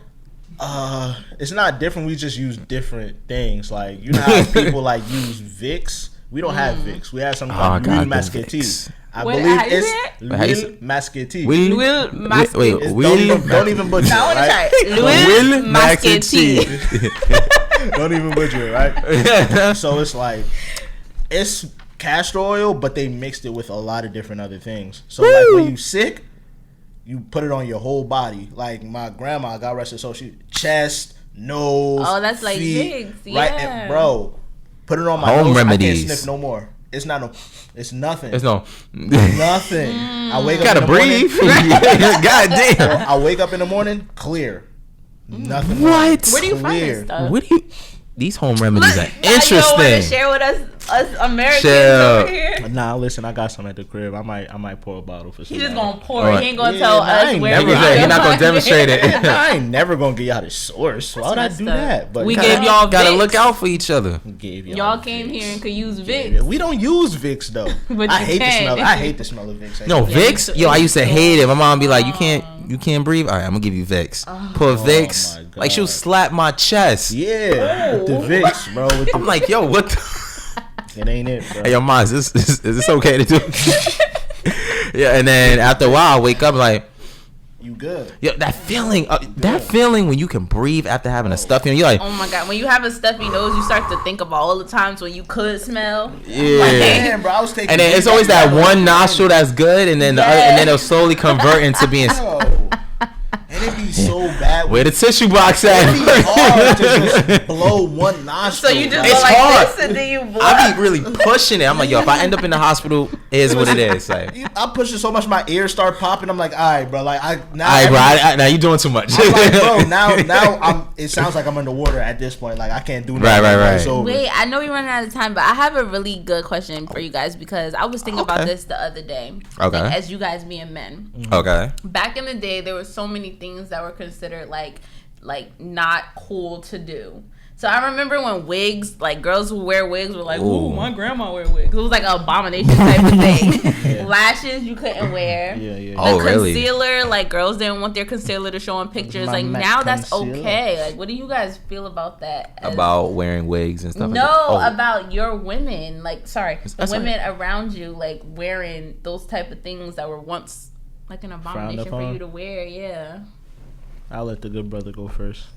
It's not different. We just use different things. Like, you know how people like use Vicks. We don't have Vicks. We have something called L'huile Masquetie. I believe it's L'huile Masquetie. L'huile Masquetie. Don't even butcher it, right? L'huile Masquetie. Don't even butcher it, right? So it's like, it's castor oil, but they mixed it with a lot of different other things. So like when you sick, you put it on your whole body. Like my grandma, God rest her soul, she chest, nose. Oh, that's like feet, wigs, right? yeah. And bro, put it on my home nose. remedies. I can't sniff no more. It's not no. It's nothing. It's no nothing. I wake up. Gotta breathe. God damn. I wake up in the morning, clear. Nothing. What? Where do you find this stuff? These home remedies are interesting. You don't want to share with us Americans over here? Nah, listen, I got some at the crib. I might pour a bottle for some. He's just gonna pour it. He ain't gonna tell us where. He's not gonna demonstrate it. I ain't never gonna get y'all the source. Why would I do that? But we gave y'all Vicks. Gotta look out for each other. Y'all came here and could use Vicks. We don't use Vicks though. I hate the smell. I hate the smell of Vicks. No, Vicks. Yo, I used to hate it. My mom be like, you can't breathe. All right, I'm gonna give you Vicks. Put Vicks. Like she'll slap my chest. Yeah, the Vicks, bro. I'm like, yo, what? It ain't it, bro. Hey, yo, Maz, is this okay to do? Yeah, and then after a while, I wake up like, you good? Yeah, that feeling, feeling when you can breathe after having a stuffy, and you're like, oh my God, when you have a stuffy nose, you start to think of all the times when you could smell. Yeah, man, bro, I was taking. And then it's always that one nostril that's good, and then the other, and then it'll slowly convert into being. And it'd be so bad. Where the tissue box at? It'd be hard to just blow one nostril. So you just go like hard. This and then you blow. I be really pushing it. I'm like, yo, if I end up in the hospital, here's what it is. Like, I'm pushing so much, my ears start popping. I'm like, all right, bro. Like, now you doing too much. I'm like, bro, now it sounds like I'm underwater at this point. Like, I can't do nothing. Right. Wait, I know we're running out of time, but I have a really good question for you guys because I was thinking about this the other day. Okay. Like, as you guys being men. Okay. Back in the day, there were so many things that were considered like not cool to do. So I remember when wigs, like girls who wear wigs were like, ooh, my grandma wear wigs. It was like an abomination type of thing. Lashes you couldn't wear. Yeah. Oh, really? Concealer, like girls didn't want their concealer to show in pictures. Like now that's okay. Like what do you guys feel about that? About wearing wigs and stuff no, like that? Oh. About your women. Like, sorry, the women around you, like wearing those type of things that were once like an abomination for you to wear. Yeah. I'll let the good brother go first.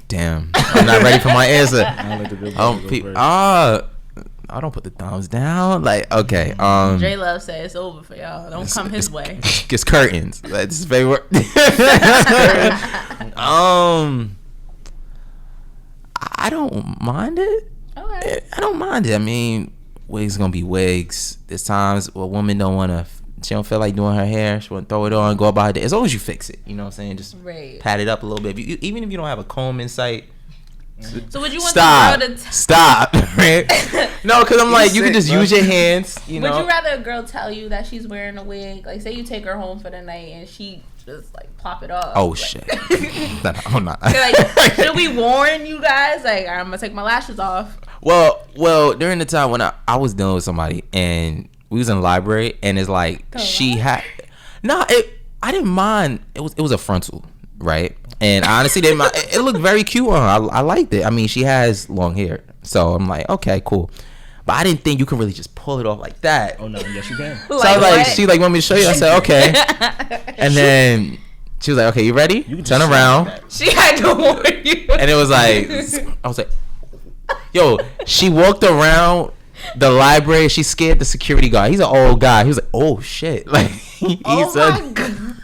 Damn, I'm not ready for my answer. I'll let the good brother go first. I don't put the thumbs down. Like, okay. J Love said it's over for y'all. Don't come his way. It's curtains. That's his favorite. I don't mind it. Okay. I don't mind it. I mean, wigs gonna be wigs. There's times where women don't want to she don't feel like doing her hair, she want to throw it on, go about her day. As long as you fix it, you know what I'm saying? Just pat it up a little bit. Even if you don't have a comb in sight. So would you want the girl to stop? Right? No, because I'm like, you can just use your hands. You know? Would you rather a girl tell you that she's wearing a wig? Like, say you take her home for the night and she just like plop it off. Oh like, shit! I'm not. Like, should we warn you guys? Like, I'm gonna take my lashes off. Well, during the time when I was dealing with somebody and we was in the library and it's like I didn't mind. It was a frontal, right? And I honestly didn't mind. It looked very cute on her. I liked it. I mean, she has long hair, so I'm like, okay, cool. But I didn't think you can really just pull it off like that. Oh no, yes you can. So I was like, she like want me to show you. I said, okay. And then she was like, okay, you ready? You turn around. She had to warn you. And it was like, I was like, yo, she walked around the library. She scared the security guard. He's an old guy. He was like, oh shit. Like oh my God.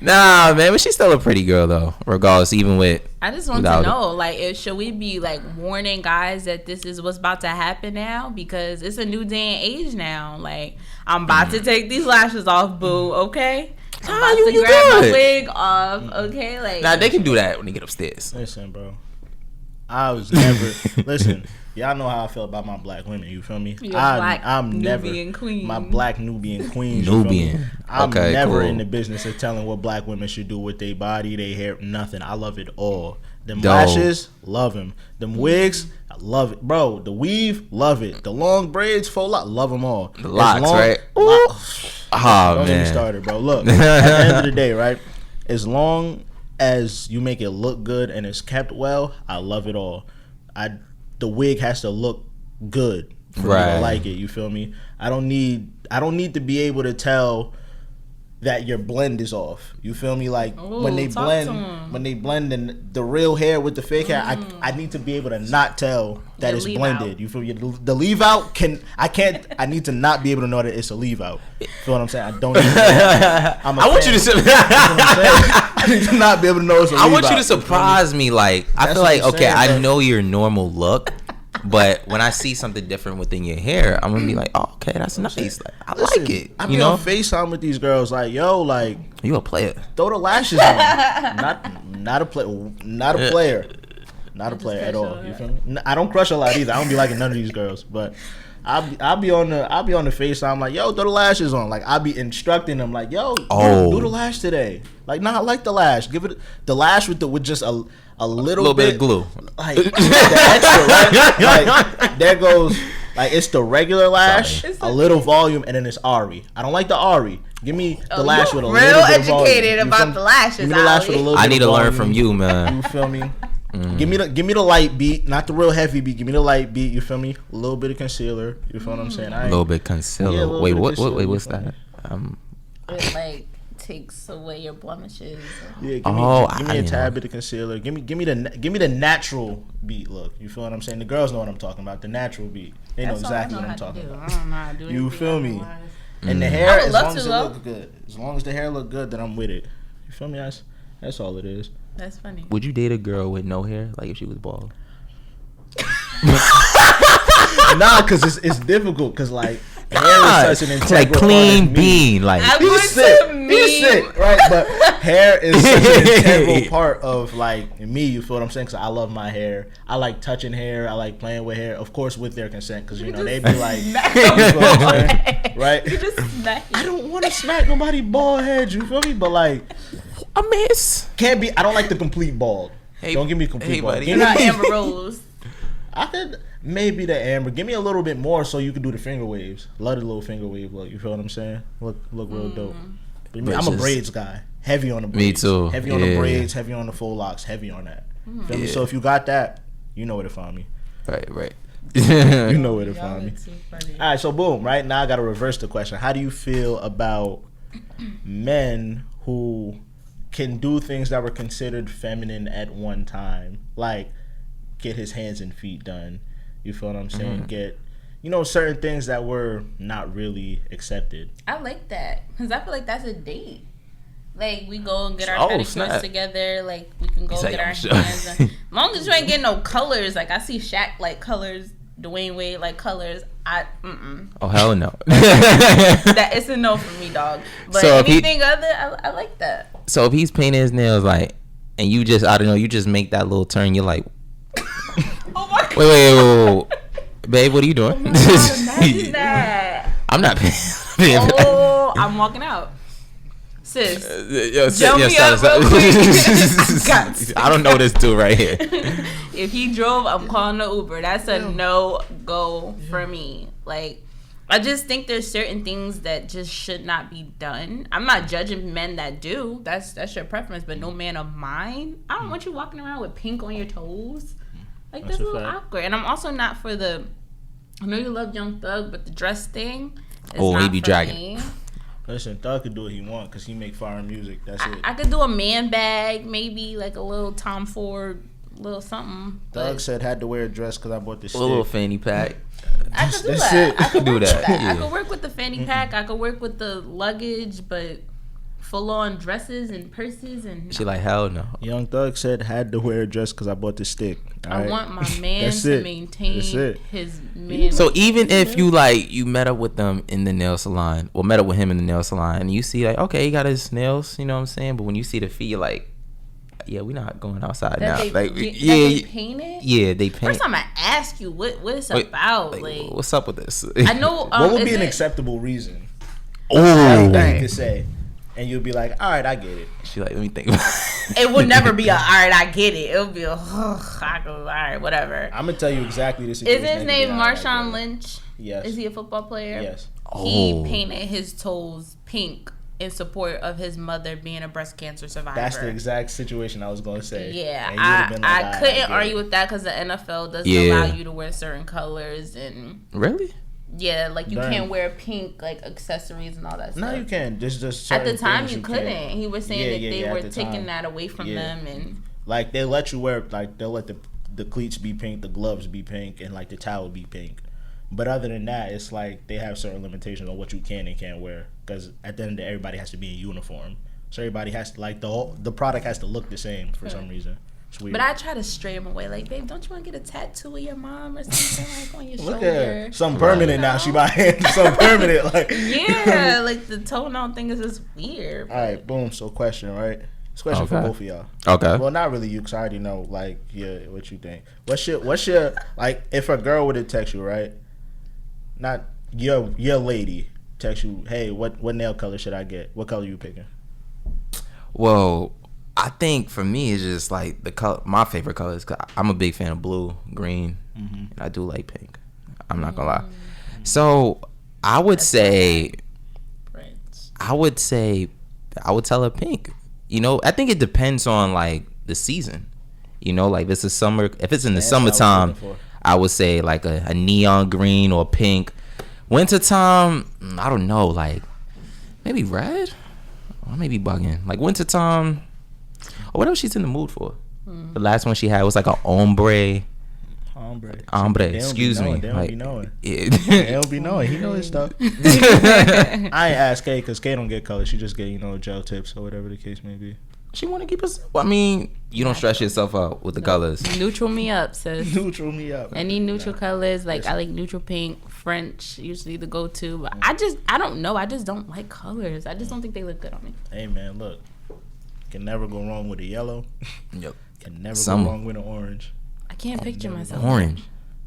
Nah, man, but she's still a pretty girl though, regardless. Even with, I just want to know, like, should we be like warning guys that this is what's about to happen now? Because it's a new day and age now. Like, I'm about to take these lashes off, boo. Okay, I'm about to grab my wig off. Okay, like, nah, they can do that when they get upstairs. Listen, bro, I was never listen. Y'all know how I feel about my black women. You feel me? I'm never queen. My black Nubian queen. Nubian. I'm never in the business of telling what black women should do with their body, their hair, nothing. I love it all. Them lashes, love them. Them wigs, I love it, bro. The weave, love it. The long braids, faux lock, love them all. The locks, right? Don't man. get me started, bro. Look, at the end of the day, right? As long as you make it look good and it's kept well, I love it all. The wig has to look good for me to like it. You feel me? I don't need to be able to tell that your blend is off. You feel me? Like when they blend and the real hair with the fake hair, I need to be able to not tell that it's blended. Out. You feel me? The leave out I need to not be able to know that it's a leave out. Feel what I'm saying? I don't need to know. I want you to I need to not be able to know it's a leave out. I want you to surprise me. Like, I feel like, okay, I know your normal look, but when I see something different within your hair, I'm gonna be like, oh, okay, that's nice. Like, I like it. I be on FaceTime with these girls, like, yo, like, you a player? Throw the lashes on. not a player at all. You feel me? I don't crush a lot either. I don't be liking none of these girls, but I'll be on the FaceTime like, yo, throw the lashes on. Like, I'll be instructing them like, yo, do the lash today. Like, nah, I like the lash. Give it the lash with just a little bit of glue. Like the extra, right? Like there goes, like, it's the regular lash, a little volume, and then it's Ari. I don't like the Ari. Give me the lash with a little bit of volume. Real educated about the lashes. Give me the lash with a little bit I need to learn volume. from you, man. You feel me? Give me the light beat, not the real heavy beat. Give me the light beat. You feel me? A little bit of concealer. You feel what I'm saying? A little bit concealer. Yeah, wait, what's that? It like takes away your blemishes. Yeah, give me a tad bit of concealer. Give me the natural beat look. You feel what I'm saying? The girls know what I'm talking about. The natural beat. They know exactly what I'm talking about. I don't know how to do You feel me? And the hair, as long as it looks good. As long as the hair look good, then I'm with it. You feel me? That's all it is. That's funny. Would you date a girl with no hair, like if she was bald? Nah, because it's difficult. Because like hair is such an integral like clean bean. Like you sick, right? But hair is such an integral part of like me. You feel what I'm saying? Because I love my hair. I like touching hair. I like playing with hair. Of course, with their consent. Because you know they be like, you feel what I'm saying? Right? You just smack it. I don't want to smack nobody bald head. You feel me? But like, I miss. Can't be. I don't like the complete bald. Hey, don't give me complete bald. You're not Amber Rose. I could maybe the amber. Give me a little bit more so you can do the finger waves. Love the little finger wave look. You feel what I'm saying? Look real dope. But I'm a braids guy. Heavy on the braids. Me too. Heavy on the braids. Heavy on the full locks. Heavy on that. Feel me? So if you got that, you know where to find me. Right. You know where to find me. All right. So boom. Right now I got to reverse the question. How do you feel about men who can do things that were considered feminine at one time, like get his hands and feet done? You feel what I'm saying? Get, certain things that were not really accepted. I like that because I feel like that's a date. Like, we go and get our pedicures together. Like, we can go get our hands. As long as you ain't getting no colors. Like, I see Shaq like colors Dwayne Wade like colors, Oh hell no. That it's a no for me, dog. But so anything other, I like that. So if he's painting his nails like, and you just, I don't know, you just make that little turn, you're like, oh my god. Wait. Babe, what are you doing? Oh my god, imagine that. I'm not paying. Oh, I'm walking out. Sis, jump me up real quick. I don't know this dude right here. If he drove, I'm calling the Uber. That's a no-go for me. Like, I just think there's certain things that just should not be done. I'm not judging men that do. That's your preference, but no man of mine. I don't want you walking around with pink on your toes. Like, that's a little awkward. And I'm also not for the, I know you love Young Thug, but the dress thing is not he be for dragging. me. Listen, Thug could do what he want because he make foreign music. That's it. I could do a man bag, maybe like a little Tom Ford, little something. Thug said had to wear a dress because I bought this. A little fanny pack. I could do that. I could do that. I could work with the fanny pack. I could work with the luggage, but full on dresses and purses and. She like hell no. Young Thug said had to wear a dress because I bought the stick. I want my man to maintain his man. So even if you met up with them in the nail salon, or met up with him in the nail salon, and you see like, okay, he got his nails, you know what I'm saying? But when you see the feet, you're like, yeah, we're not going outside now. They paint it? Yeah, they paint. First, I'm gonna ask you what it's about. Like, what's up with this? I know. What would be an acceptable reason? Oh, that you could say. And you'll be like, all right, I get it. She like, let me think about it. It would never be all right, I get it. It'll be all right, whatever. I'm going to tell you exactly the situation. Is his name Marshawn Lynch? Yes. Is he a football player? Yes. He painted his toes pink in support of his mother being a breast cancer survivor. That's the exact situation I was going to say. Yeah, I couldn't argue with that because the NFL doesn't allow you to wear certain colors. And really? Yeah, like you can't wear pink like accessories and all that stuff. No, you can. Just at the time you couldn't. He was saying that they were taking that away from them, and like they let you wear, like they'll let the cleats be pink, the gloves be pink, and like the towel be pink. But other than that, it's like they have certain limitations on what you can and can't wear. Because at the end of the day, everybody has to be in uniform. So everybody has to, like, the product has to look the same for some reason. It's weird. But I try to stray him away. Like, babe, don't you want to get a tattoo of your mom or something like on your shoulder? Look at her. Something permanent now. She buying something permanent. Like. Yeah, like the toenail thing is just weird. All right, boom. So question, right? This question for both of y'all. Okay. Well, not really you, because I already know, like, what you think. What's your like, if a girl would have text you, right? Not your lady text you, hey, what nail color should I get? What color you picking? Well, I think for me it's just like the color. My favorite colors. Cause I'm a big fan of blue, green, and I do like pink. I'm not gonna lie. So I would say I would tell her pink. You know, I think it depends on like the season. You know, like this is summer. If it's in the summertime, I would say like a neon green or pink. Wintertime, I don't know, like maybe red. Or maybe bugging. Like wintertime. Or what else she's in the mood for? The last one she had was like an ombre. Excuse me. They don't like, be knowing. Yeah. They don't be knowing. He know his stuff. I ain't ask Kayy because Kayy don't get color. She just get, gel tips or whatever the case may be. She want to keep us. I mean, you don't stress yourself out with the colors. Neutral me up, sis. Neutral me up. Any neutral colors, like I like neutral pink, French, usually the go-to. But I don't know. I just don't like colors. I just don't think they look good on me. Hey man, look, can never go wrong with a yellow. Yep. Can never go wrong with an orange. I can't picture myself. Orange.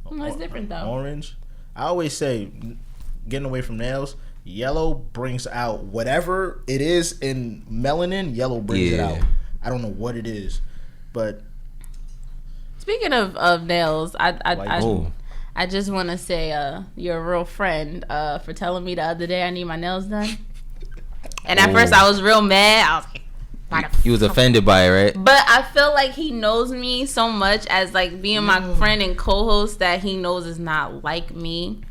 It's different though. Orange. I always say, getting away from nails. Yellow brings out whatever it is in melanin. Yellow brings it out. I don't know what it is, but speaking of nails, I just want to say you're a real friend for telling me the other day I need my nails done. And at first I was real mad. I was like, you was offended by it, right? But I feel like he knows me so much as like being my friend and co-host that he knows is not like me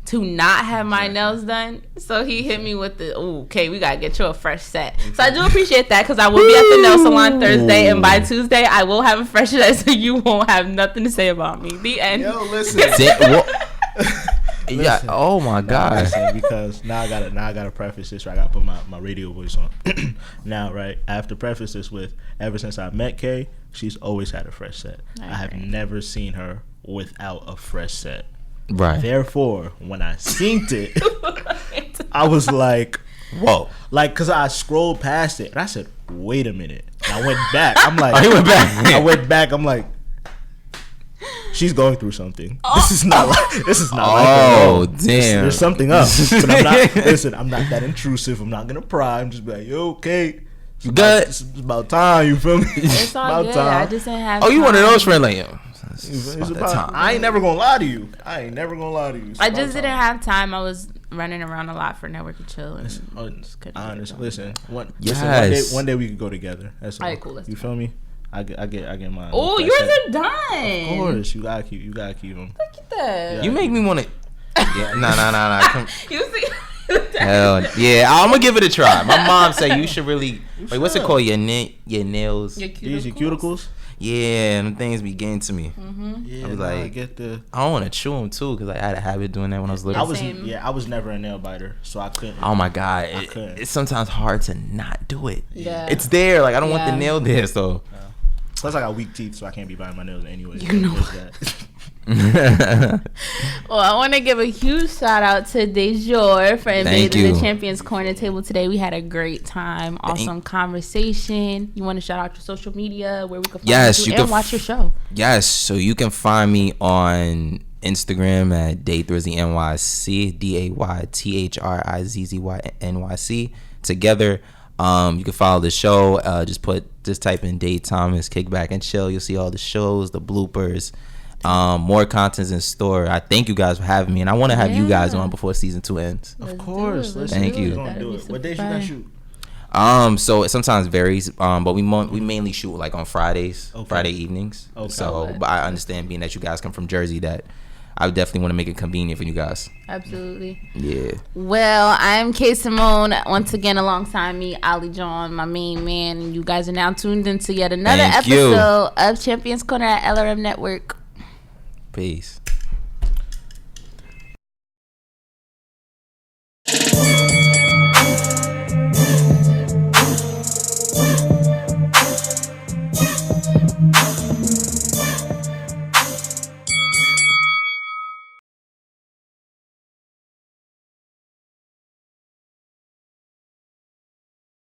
to not have my nails done. So he hit me with the, okay, we gotta get you a fresh set. So I do appreciate that because I will be at the nail salon Thursday, and by Tuesday I will have a fresh set, so you won't have nothing to say about me. The end. Yo, listen. Yeah. Oh my God. Because now I gotta preface this. Right? I gotta put my radio voice on. Now, right? I have to preface this with, ever since I met Kayy, she's always had a fresh set. I have never seen her without a fresh set. Right. Therefore, when I synced it, I was like, whoa. Like, because I scrolled past it, and I said, wait a minute. And I went back. I'm like, he went back. I went back. I'm like, she's going through something. This is not like oh, damn. There's something up. But I'm not that intrusive. I'm not gonna pry. I'm just like, yo, okay. It's about time. You feel me? It's all good. Time. I just didn't have. Oh, you one of those friends like, yo. I ain't never gonna lie to you. I just didn't have time. I was running around a lot for Network and Chill. And honestly, listen. One day we could go together. That's all. All right, cool. You feel me? I get mine. Oh, yours are done. Of course, you gotta keep them. Look at that. You make me want to. Yeah, nah. Come. You see. Hell yeah, I'm gonna give it a try. My mom said you should really. What's it called? Your nails. Your cuticles. Yeah, them things be getting to me. Mm-hmm. Yeah, I was like, I don't want to chew them too because I had a habit doing that when I was little. I was never a nail biter, so I couldn't. Oh my god, it's sometimes hard to not do it. Yeah, it's there. Like I don't want the nail there, so. Yeah. Plus, I got weak teeth, so I can't be biting my nails anyway. You know that. Well, I want to give a huge shout out to Dajoir for invading the Champions Corner table today. We had a great time, awesome conversation. You want to shout out your social media where we can find you and watch your show? Yes, so you can find me on Instagram at DayThrizzyNYC, DayThrizzyNYC together. You can follow the show. Just type in Day Thomas Kickback and Chill. You'll see all the shows, the bloopers. More content's in store. I thank you guys for having me, and I want to have you guys on before season 2 ends. Of course. Thank you. What days you guys shoot? So it sometimes varies. But we mainly shoot like on Fridays, Friday evenings. Okay. So, but I understand being that you guys come from Jersey that I would definitely want to make it convenient for you guys. Absolutely. Yeah. Well, I'm Kayy Simone. Once again, alongside me, Ali John, my main man. You guys are now tuned into yet another episode of Champions Corner at LRM Network. Peace.